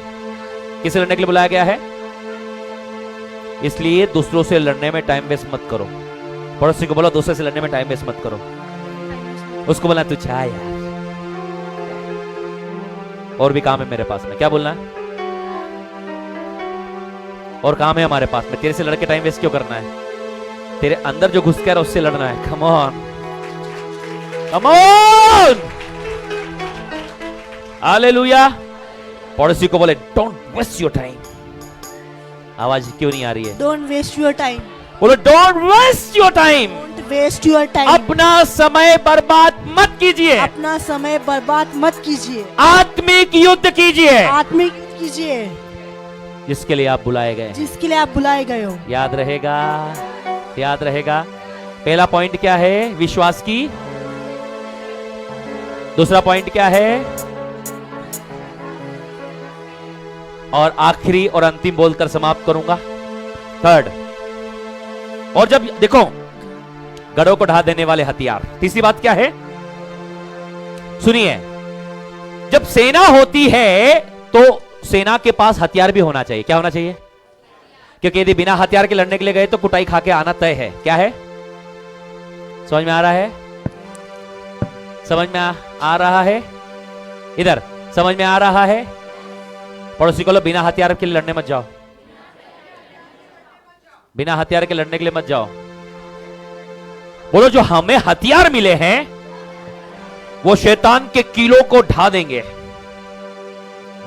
किसे लड़ने के लिए बुलाया गया है? इसलिए दूसरों से लड़ने में टाइम वेस्ट मत करो। पड़ोसी को बोलो, दूसरे से लड़ने में टाइम वेस्ट मत करो। उसको बोला, तू चाह यार, और भी काम है मेरे पास में। क्या बोलना है? और काम है हमारे पास में। तेरे से लड़के टाइम वेस्ट क्यों करना है? तेरे अंदर जो घुस कर उससे लड़ना है। कम ऑन, कम ऑन, हालेलुया। पड़ोसी को बोले, डोंट वेस्ट योर टाइम। आवाज क्यों नहीं आ रही है? Don't waste your time. बोलो, don't waste your time. Don't waste your time. अपना समय बर्बाद मत कीजिए। अपना समय बर्बाद मत कीजिए। आत्मिक युद्ध कीजिए। आत्मिक युद्ध कीजिए, जिसके लिए आप बुलाए गए। जिसके लिए आप बुलाए गए हो। याद रहेगा? याद रहेगा? पहला पॉइंट क्या है? विश्वास की। दूसरा पॉइंट क्या है? और आखिरी और अंतिम बोलकर समाप्त करूंगा, थर्ड। और जब देखो, गढ़ों को ढा देने वाले हथियार। तीसरी बात क्या है? सुनिए, जब सेना होती है तो सेना के पास हथियार भी होना चाहिए। क्या होना चाहिए? क्योंकि यदि बिना हथियार के लड़ने के लिए गए तो कुटाई खा के आना तय है। क्या है? समझ में आ रहा है? समझ में आ रहा है? इधर समझ में आ रहा है? पड़ोसी को लो, बिना हथियार के लिए लड़ने मत जाओ। बिना हथियार के लड़ने के लिए मत जाओ। बोलो, जो हमें हथियार मिले हैं वो शैतान के किलों को ढा देंगे,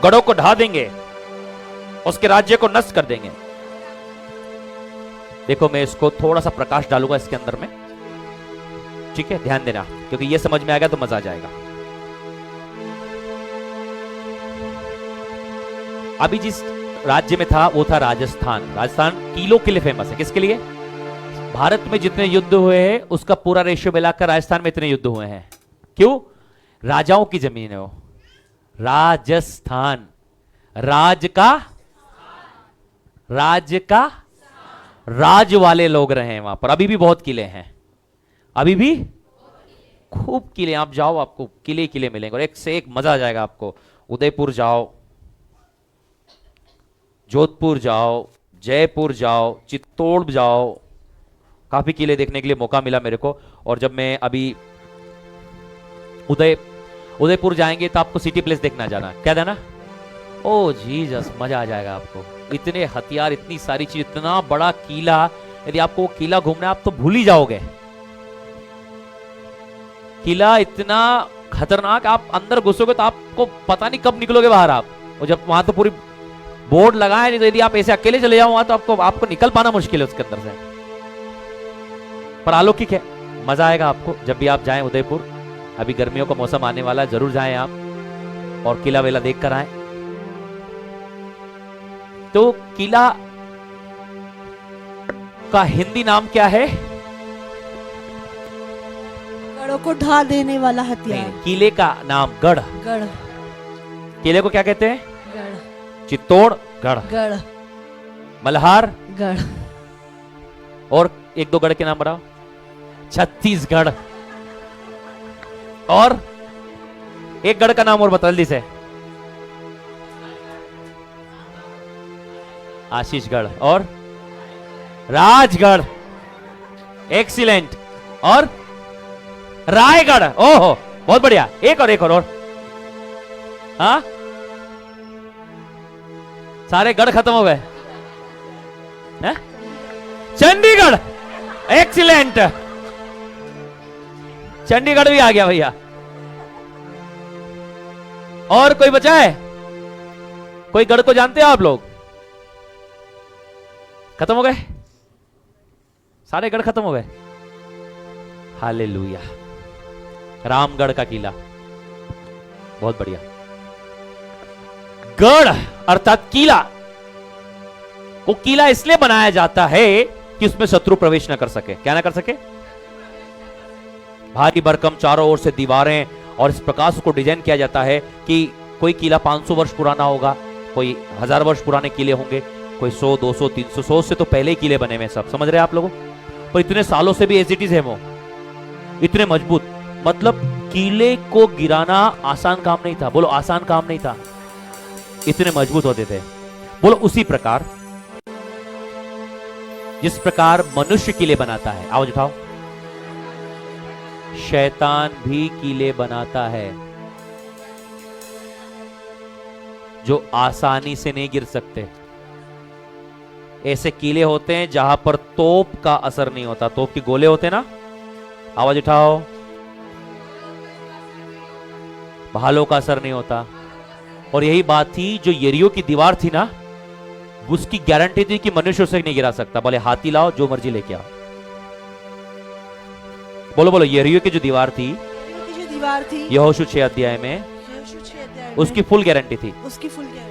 गढ़ों को ढा देंगे, उसके राज्य को नष्ट कर देंगे। देखो, मैं इसको थोड़ा सा प्रकाश डालूंगा इसके अंदर में, ठीक है? ध्यान देना, क्योंकि ये समझ में आ गया तो मजा आ जाएगा। अभी जिस राज्य में था वो था राजस्थान। राजस्थान कीलों के लिए फेमस है। किसके लिए? भारत में जितने युद्ध हुए हैं उसका पूरा रेशियो मिलाकर राजस्थान में इतने युद्ध हुए हैं। क्यों? राजाओं की जमीन है वो। राजस्थान, राज का राज वाले लोग रहे हैं वहां पर। अभी भी बहुत किले हैं, अभी भी खूब किले। आप जाओ, आपको किले किले मिलेंगे और एक से एक मजा आ जाएगा आपको। उदयपुर जाओ, जोधपुर जाओ, जयपुर जाओ, चित्तौड़ जाओ, काफी किले देखने के लिए मौका मिला मेरे को। और जब मैं अभी उदयपुर जाएंगे तो आपको सिटी प्लेस देखना जाना। क्या जाना? ओ जीसस, मजा आ जाएगा आपको। इतने हथियार, इतनी सारी चीज, इतना बड़ा किला। यदि आपको वो किला घूमना है आप तो भूल ही जाओगे। किला इतना खतरनाक, आप अंदर घुसोगे तो आपको पता नहीं कब निकलोगे बाहर आप। और जब वहां तो पूरी बोर्ड लगा है, नहीं तो यदि आप ऐसे अकेले चले जाओ वहां तो आपको निकल पाना मुश्किल है उसके अंदर से। पर अलौकिक है, मजा आएगा आपको जब भी आप जाएं उदयपुर। अभी गर्मियों का मौसम आने वाला है, जरूर जाएं आप और किला वेला देख कर आए। तो किला का हिंदी नाम क्या है? गढ़ों को ढा देने वाला हथियार। नहीं, किले का नाम गढ़। गढ़। किले को क्या कहते हैं? गढ़। चित्तौड़ गढ़, गढ़। मल्हार गढ़। और एक दो गढ़ के नाम बताओ। छत्तीसगढ़। और एक गढ़ का नाम और बता जल्दी से। आशीषगढ़ और राजगढ़। एक्सीलेंट। और रायगढ़। ओहो बहुत बढ़िया। एक और हाँ, सारे गढ़ खत्म हो गए। हैं? चंडीगढ़। एक्सीलेंट। चंडीगढ़ भी आ गया भैया। और कोई बचा है? कोई गढ़ को जानते हैं आप लोग? खत्म हो गए सारे गढ़, खत्म हो गए। हालेलुया। रामगढ़ का किला, बहुत बढ़िया। गढ़ अर्थात किला को किला इसलिए बनाया जाता है कि उसमें शत्रु प्रवेश ना कर सके। क्या ना कर सके? भारी भरकम चारों ओर से दीवारें, और इस प्रकार उसको डिजाइन किया जाता है कि कोई किला 500 वर्ष पुराना होगा, कोई 1000 वर्ष पुराने किले होंगे, कोई 100, 200, 300, 100 से तो पहले ही किले बने हुए। सब समझ रहे हैं आप लोगों? पर इतने सालों से भी एज इट इज है वो, इतने मजबूत। मतलब किले को गिराना आसान काम नहीं था। बोलो आसान काम नहीं था, इतने मजबूत होते थे। बोलो उसी प्रकार जिस प्रकार मनुष्य किले बनाता है, आवाज उठाओ, शैतान भी किले बनाता है जो आसानी से नहीं गिर सकते। ऐसे किले होते हैं जहां पर तोप का असर नहीं होता। तोप के गोले होते हैं ना, आवाज उठाओ, भालों का असर नहीं होता। और यही बात थी जो यरीहो की दीवार थी ना, उसकी गारंटी थी कि मनुष्य उसे नहीं गिरा सकता। बोले हाथी लाओ, जो मर्जी लेके आओ। बोलो बोलो, यरीहो की जो दीवार थी, यहोशू 6 अध्याय में उसकी फुल गारंटी थी, उसकी फुल गारंटी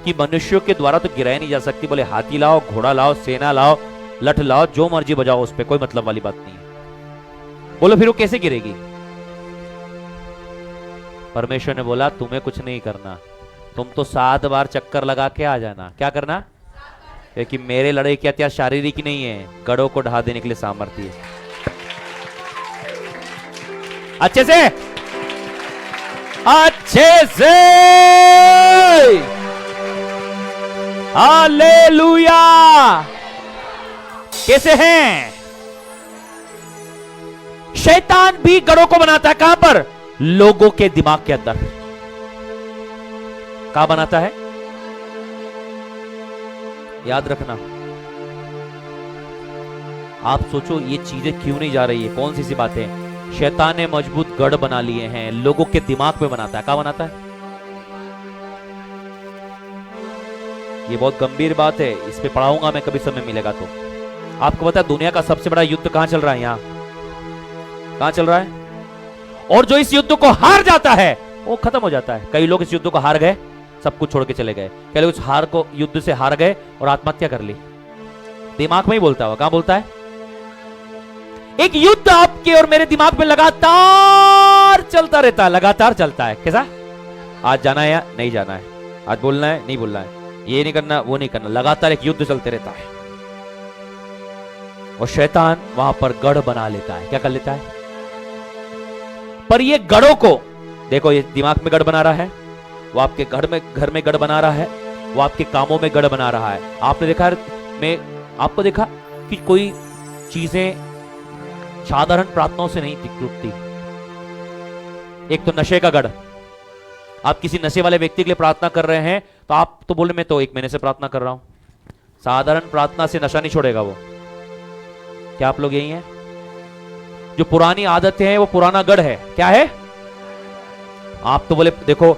कि मनुष्यों के द्वारा तो गिराया नहीं जा सकती। बोले हाथी लाओ, घोड़ा लाओ, सेना लाओ, लठ लाओ, जो मर्जी बजाओ, उस पर कोई मतलब वाली बात नहीं है। बोलो फिर वो कैसे गिरेगी? परमेश्वर ने बोला तुम्हें कुछ नहीं करना, तुम तो 7 बार चक्कर लगा के आ जाना। क्या करना? क्योंकि मेरे लड़ाई की हथियार शारीरिक नहीं है, गढ़ों को ढा देने के लिए सामर्थ्य है। अच्छे से, अच्छे से, हालेलुया। कैसे हैं? शैतान भी गढ़ों को बनाता है। कहां पर? लोगों के दिमाग के अंदर। कहां बनाता है? याद रखना। आप सोचो ये चीजें क्यों नहीं जा रही है? कौन सी बातें? शैतान ने मजबूत गढ़ बना लिए हैं, लोगों के दिमाग में बनाता है। कहां बनाता है? ये बहुत गंभीर बात है, इस पे पढ़ाऊंगा मैं कभी समय मिलेगा तो। आपको पता है दुनिया का सबसे बड़ा युद्ध कहां चल रहा है? यहां कहां चल रहा है? और जो इस युद्ध को हार जाता है वो खत्म हो जाता है। कई लोग इस युद्ध को हार गए, सब कुछ छोड़ के चले गए। कई लोग इस हार को, युद्ध से हार गए और आत्महत्या कर ली। दिमाग में ही बोलता है। कहां बोलता है? एक युद्ध आपके और मेरे दिमाग में लगातार चलता रहता है, लगातार चलता है। कैसा? आज जाना है या नहीं जाना है, आज बोलना है नहीं बोलना है, ये नहीं करना वो नहीं करना, लगातार एक युद्ध चलते रहता है। और शैतान वहां पर गढ़ बना लेता है। क्या कर लेता है? पर ये गढ़ों को देखो, ये दिमाग में गढ़ बना रहा है, वो आपके घर में गढ़ बना रहा है, वो आपके कामों में गढ़ बना रहा है। आपने देखा, मैं आपको देखा कि कोई चीजें साधारण प्रार्थनाओं से नहीं टूटती। एक तो नशे का गढ़। आप किसी नशे वाले व्यक्ति के लिए प्रार्थना कर रहे हैं तो आप तो बोले मैं तो 1 महीने से प्रार्थना कर रहा हूं। साधारण प्रार्थना से नशा नहीं छोड़ेगा वो। क्या आप लोग यही हैं? जो पुरानी आदतें हैं वो पुराना गढ़ है। क्या है? आप तो बोले देखो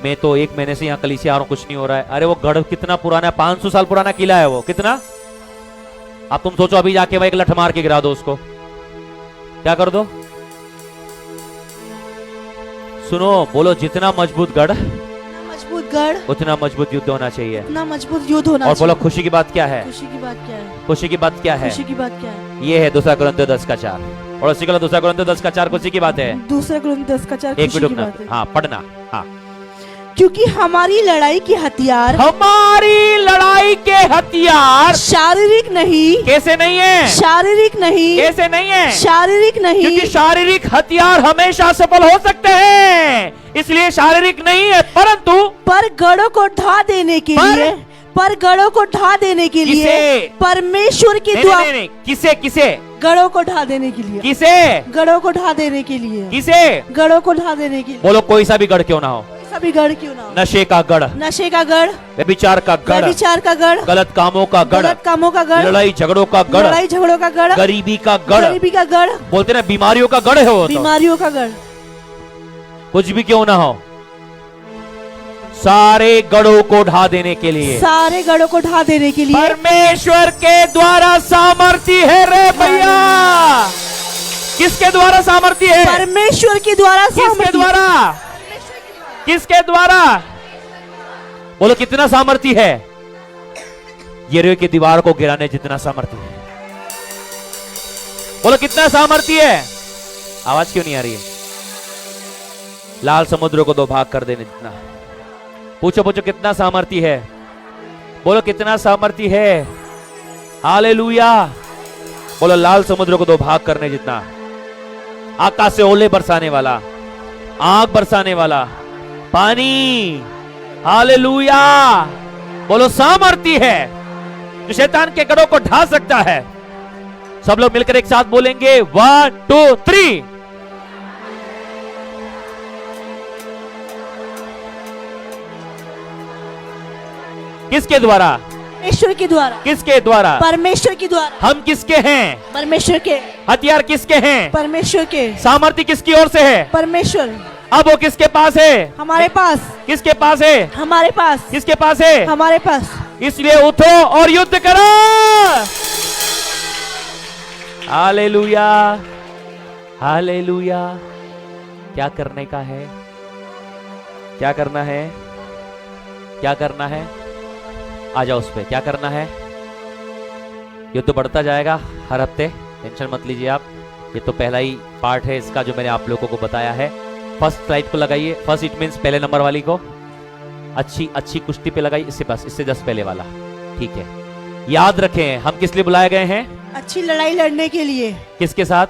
मैं तो 1 महीने से यहां कलीसिया आ रहा हूं, कुछ नहीं हो रहा है। अरे वो गढ़ कितना पुराना है? 500 साल पुराना किला है वो। कितना? अब तुम सोचो अभी जाके वह एक लठ मार के गिरा दो उसको, क्या कर दो? मजबूत मजबूत गढ़, उतना मजबूत युद्ध होना चाहिए। उतना मजबूत युद्ध होना और बोलो चाहिए। खुशी की बात क्या है? खुशी की बात क्या है? खुशी की बात क्या है? खुशी की बात क्या है? ये है 2 कुरिन्थियों 10:4। और उसी का 2 कुरिन्थियों 10:4 खुशी की बात है। 2 कुरिन्थियों 10:4 एक खुशी मिनट की रुकना, बात है। हाँ पढ़ना। हाँ, क्योंकि हमारी लड़ाई के हथियार हमारी लड़ाई के हथियार शारीरिक नहीं, कैसे नहीं है? शारीरिक नहीं, कैसे नहीं है? शारीरिक नहीं, क्योंकि शारीरिक हथियार हमेशा सफल हो सकते हैं, इसलिए शारीरिक नहीं है, परंतु पर गढ़ों को ढा देने के लिए, पर गढ़ों को ढा देने के लिए किसे? परमेश्वर के नहीं, द्वारा, नहीं, नहीं, किसे किसे गढ़ों को ढा देने के लिए, किसे गढ़ों को ढा देने के लिए, किसे? गढ़ों को ढा देने के लिए, बोलो कोई सा भी गढ़ क्यों ना हो। सभी गढ़ क्यों ना हो। नशे का गढ़, नशे का गढ़, व्यभिचार का गढ़, व्यभिचार का गढ़, गलत कामों का गढ़, गलत कामों का गढ़, लड़ाई झगड़ों का गढ़, लड़ाई झगड़ों का गढ़, गरीबी का गढ़, गरीबी का गढ़, बोलते ना बीमारियों का गढ़ है वो तो। बीमारियों का गढ़, कुछ भी क्यों ना हो, सारे गढ़ों को ढा देने के लिए, सारे गढ़ों को ढा देने के लिए परमेश्वर के द्वारा सामर्थ्य है रे भैया। किसके द्वारा सामर्थ्य है? परमेश्वर के द्वारा किसके सामर्थ्य। द्वारा? किसके द्वारा? बोलो कितना सामर्थ्य है? यरीहो की दीवार को गिराने जितना सामर्थ्य है। बोलो कितना सामर्थ्य है? आवाज क्यों नहीं आ रही है? लाल समुद्र को 2 भाग कर देने जितना। पूछो पूछो कितना सामर्थ्य है? बोलो कितना सामर्थ्य है? हालेलुया। बोलो लाल समुद्र को 2 भाग करने जितना। आकाश से ओले बरसाने वाला, आग बरसाने वाला, पानी, हालेलुया। बोलो सामर्थ्य है जो शैतान के गढ़ों को ढा सकता है। सब लोग मिलकर एक साथ बोलेंगे 1 2 3। किसके द्वारा? परमेश्वर के द्वारा, किसके द्वारा? परमेश्वर के द्वारा। हम किसके हैं? परमेश्वर के। हथियार किसके हैं? परमेश्वर के। सामर्थ्य किसकी ओर से है? परमेश्वर। अब वो किसके पास है? हमारे पास। किसके पास है? हमारे पास। किसके पास है? हमारे पास। इसलिए उठो और युद्ध करो। Hallelujah, hallelujah. क्या करने का है? क्या करना है? क्या करना है? आ जाओ उस पे। क्या करना है? युद्ध बढ़ता जाएगा हर हफ्ते, टेंशन मत लीजिए आप। ये तो पहला ही पार्ट है इसका जो मैंने आप लोगों को बताया है। फर्स्ट स्लाइड को लगाइए। फर्स्ट इट मींस पहले नंबर वाली को अच्छी कुश्ती पे लगाइए। इससे बस इससे 10 पहले वाला, ठीक है। याद रखें हम किस लिए बुलाए गए हैं? अच्छी लड़ाई लड़ने के लिए। किसके साथ?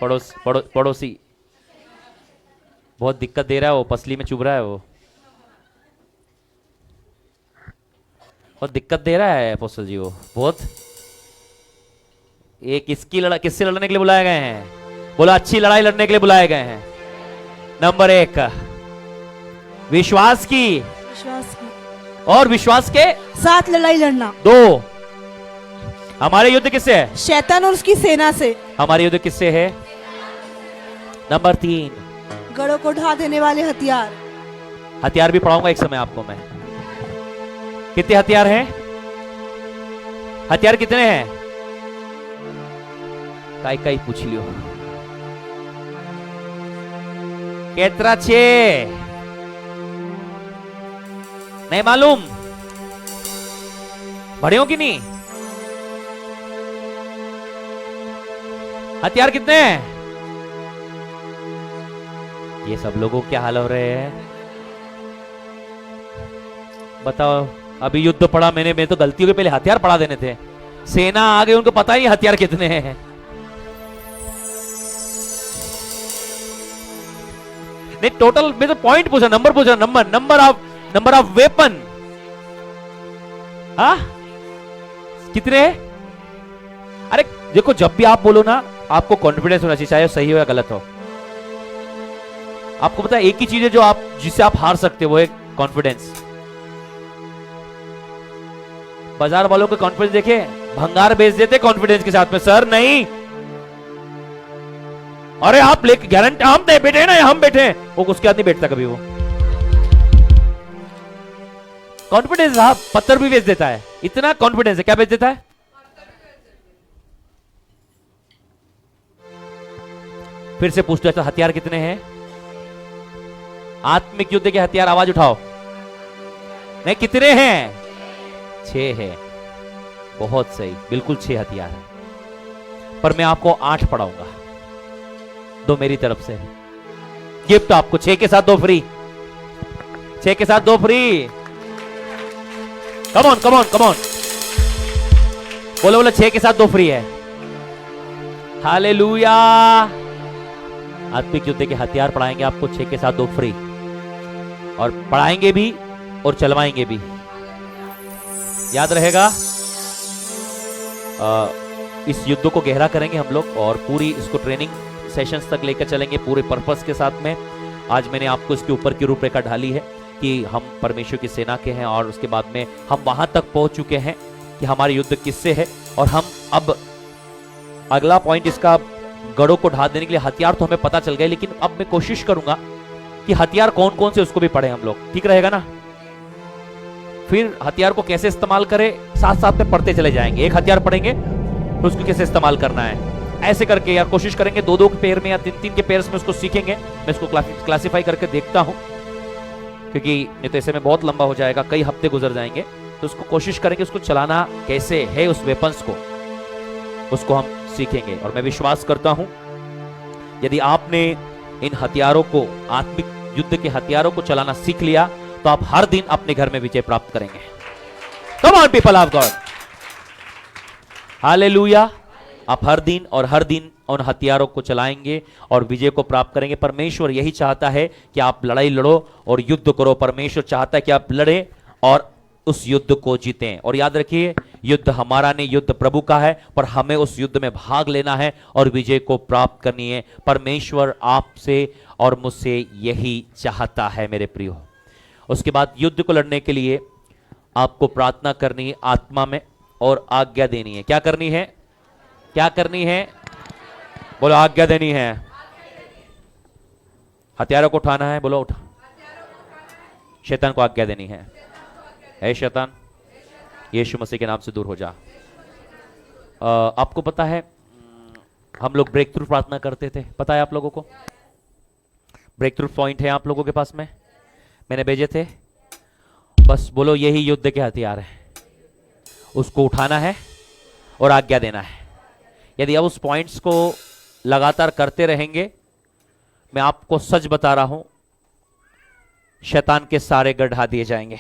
पड़ोसी बहुत दिक्कत दे रहा है, वो पसली में चुभ रहा है, वो बहुत दिक्कत दे रहा है अपोस्टल जी। वो बहुत ये किससे लड़ने के लिए बुलाए गए हैं? बोला अच्छी लड़ाई लड़ने के लिए बुलाए गए हैं। नंबर 1 विश्वास की, विश्वास की और विश्वास के साथ लड़ाई लड़ना। 2 हमारे युद्ध किससे है? शैतान और उसकी सेना से। हमारे युद्ध किससे है? नंबर 3 गढ़ों को ढा देने वाले हथियार। हथियार भी पढ़ाऊंगा एक समय आपको मैं। कितने हथियार हैं? हथियार कितने हैं? काई पूछ लियो। केतरा छे नहीं मालूम? बड़े हो कि नहीं? हथियार कितने हैं? ये सब लोगों के क्या हाल हो रहे हैं बताओ। अभी युद्ध पड़ा मैं तो गलतियों के पहले हथियार पढ़ा देने थे। सेना आ गई, उनको पता ही हथियार कितने हैं। नहीं टोटल में तो पॉइंट पूछा, नंबर पूछा, नंबर ऑफ वेपन। हाँ कितने? अरे देखो जब भी आप बोलो ना आपको कॉन्फिडेंस होना चाहिए, चाहे सही हो या गलत हो। आपको पता है एक ही चीज है जो आप जिससे आप हार सकते हो, वो है कॉन्फिडेंस। बाजार वालों के कॉन्फिडेंस देखे, भंगार बेच देते कॉन्फिडेंस के साथ में। सर नहीं, अरे आप लेके गारंटी हम बैठे हैं ना, हम बैठे हैं, वो उसके बाद नहीं बैठता कभी। वो कॉन्फिडेंस आप पत्थर भी बेच देता है, इतना कॉन्फिडेंस है। क्या बेच देता है? फिर से पूछते हैं हथियार कितने हैं? आत्मिक युद्ध के हथियार, आवाज उठाओ। नहीं, कितने हैं? 6 है। बहुत सही, बिल्कुल 6 हथियार है, पर मैं आपको 8 पढ़ाऊंगा। दो मेरी तरफ से गिफ्ट आपको, 6 के साथ 2 फ्री, 6 के साथ 2 free. Come on come on come on, बोलो बोलो, 6 के साथ 2 फ्री है। हालेलुया। आत्मिक युद्ध के हथियार पढ़ाएंगे आपको, 6 के साथ 2 फ्री, और पढ़ाएंगे भी और चलवाएंगे भी। याद रहेगा। इस युद्ध को गहरा करेंगे हम लोग और पूरी इसको ट्रेनिंग सेशंस तक लेकर चलेंगे पूरे पर्पस के साथ में। आज मैंने आपको इसके ऊपर की रूपरेखा ढाली है कि हम परमेश्वर की सेना के हैं, और उसके बाद में हम वहां तक पहुंच चुके हैं कि हमारे युद्ध किससे है, और हम अब अगला पॉइंट इसका गढ़ों को ढा देने के लिए, हथियार तो हमें पता चल गए, लेकिन अब मैं कोशिश करूंगा कि हथियार कौन कौन से उसको भी पढ़े हम लोग। ठीक रहेगा ना? फिर हथियार को कैसे इस्तेमाल करें साथ साथ में पढ़ते चले जाएंगे। एक हथियार पढ़ेंगे फिर उसको कैसे इस्तेमाल करना है, ऐसे करके यार कोशिश करेंगे। 2-2 के पेयर में या 3-3 के पेयर्स में उसको सीखेंगे। मैं इसको क्लासिफाई करके देखता हूं, क्योंकि नहीं तो ऐसे में बहुत लंबा हो जाएगा, कई हफ्ते गुजर जाएंगे। तो उसको कोशिश करेंगे, उसको चलाना कैसे है, उस वेपन्स को, उसको हम सीखेंगे। और मैं विश्वास करता हूं यदि आपने इन हथियारों को, आत्मिक युद्ध के हथियारों को चलाना सीख लिया, तो आप हर दिन अपने घर में विजय प्राप्त करेंगे। कम on people of God, hallelujah. आप हर दिन और हर दिन उन हथियारों को चलाएंगे और विजय को प्राप्त करेंगे। परमेश्वर यही चाहता है कि आप लड़ाई लड़ो और युद्ध करो। परमेश्वर चाहता है कि आप लड़े और उस युद्ध को जीतें। और याद रखिए, युद्ध हमारा नहीं, युद्ध प्रभु का है, पर हमें उस युद्ध में भाग लेना है और विजय को प्राप्त करनी है। परमेश्वर आपसे और मुझसे यही चाहता है मेरे प्रियो। उसके बाद युद्ध को लड़ने के लिए आपको प्रार्थना करनी है आत्मा में, और आज्ञा देनी है। क्या करनी है? क्या करनी है? बोलो, आज्ञा देनी है। हथियारों को उठाना है, बोलो उठा। शैतान को आज्ञा देनी है, ऐ शैतान यीशु मसीह के नाम से दूर हो जा। आपको पता है हम लोग ब्रेक थ्रू प्रार्थना करते थे, पता है आप लोगों को? ब्रेक थ्रू पॉइंट है आप लोगों के पास में, मैंने भेजे थे। बस बोलो, यही युद्ध के हथियार है, उसको उठाना है और आज्ञा देना है। यदि आप उस पॉइंट्स को लगातार करते रहेंगे, मैं आपको सच बता रहा हूं, शैतान के सारे गढ़ ढा दिए जाएंगे।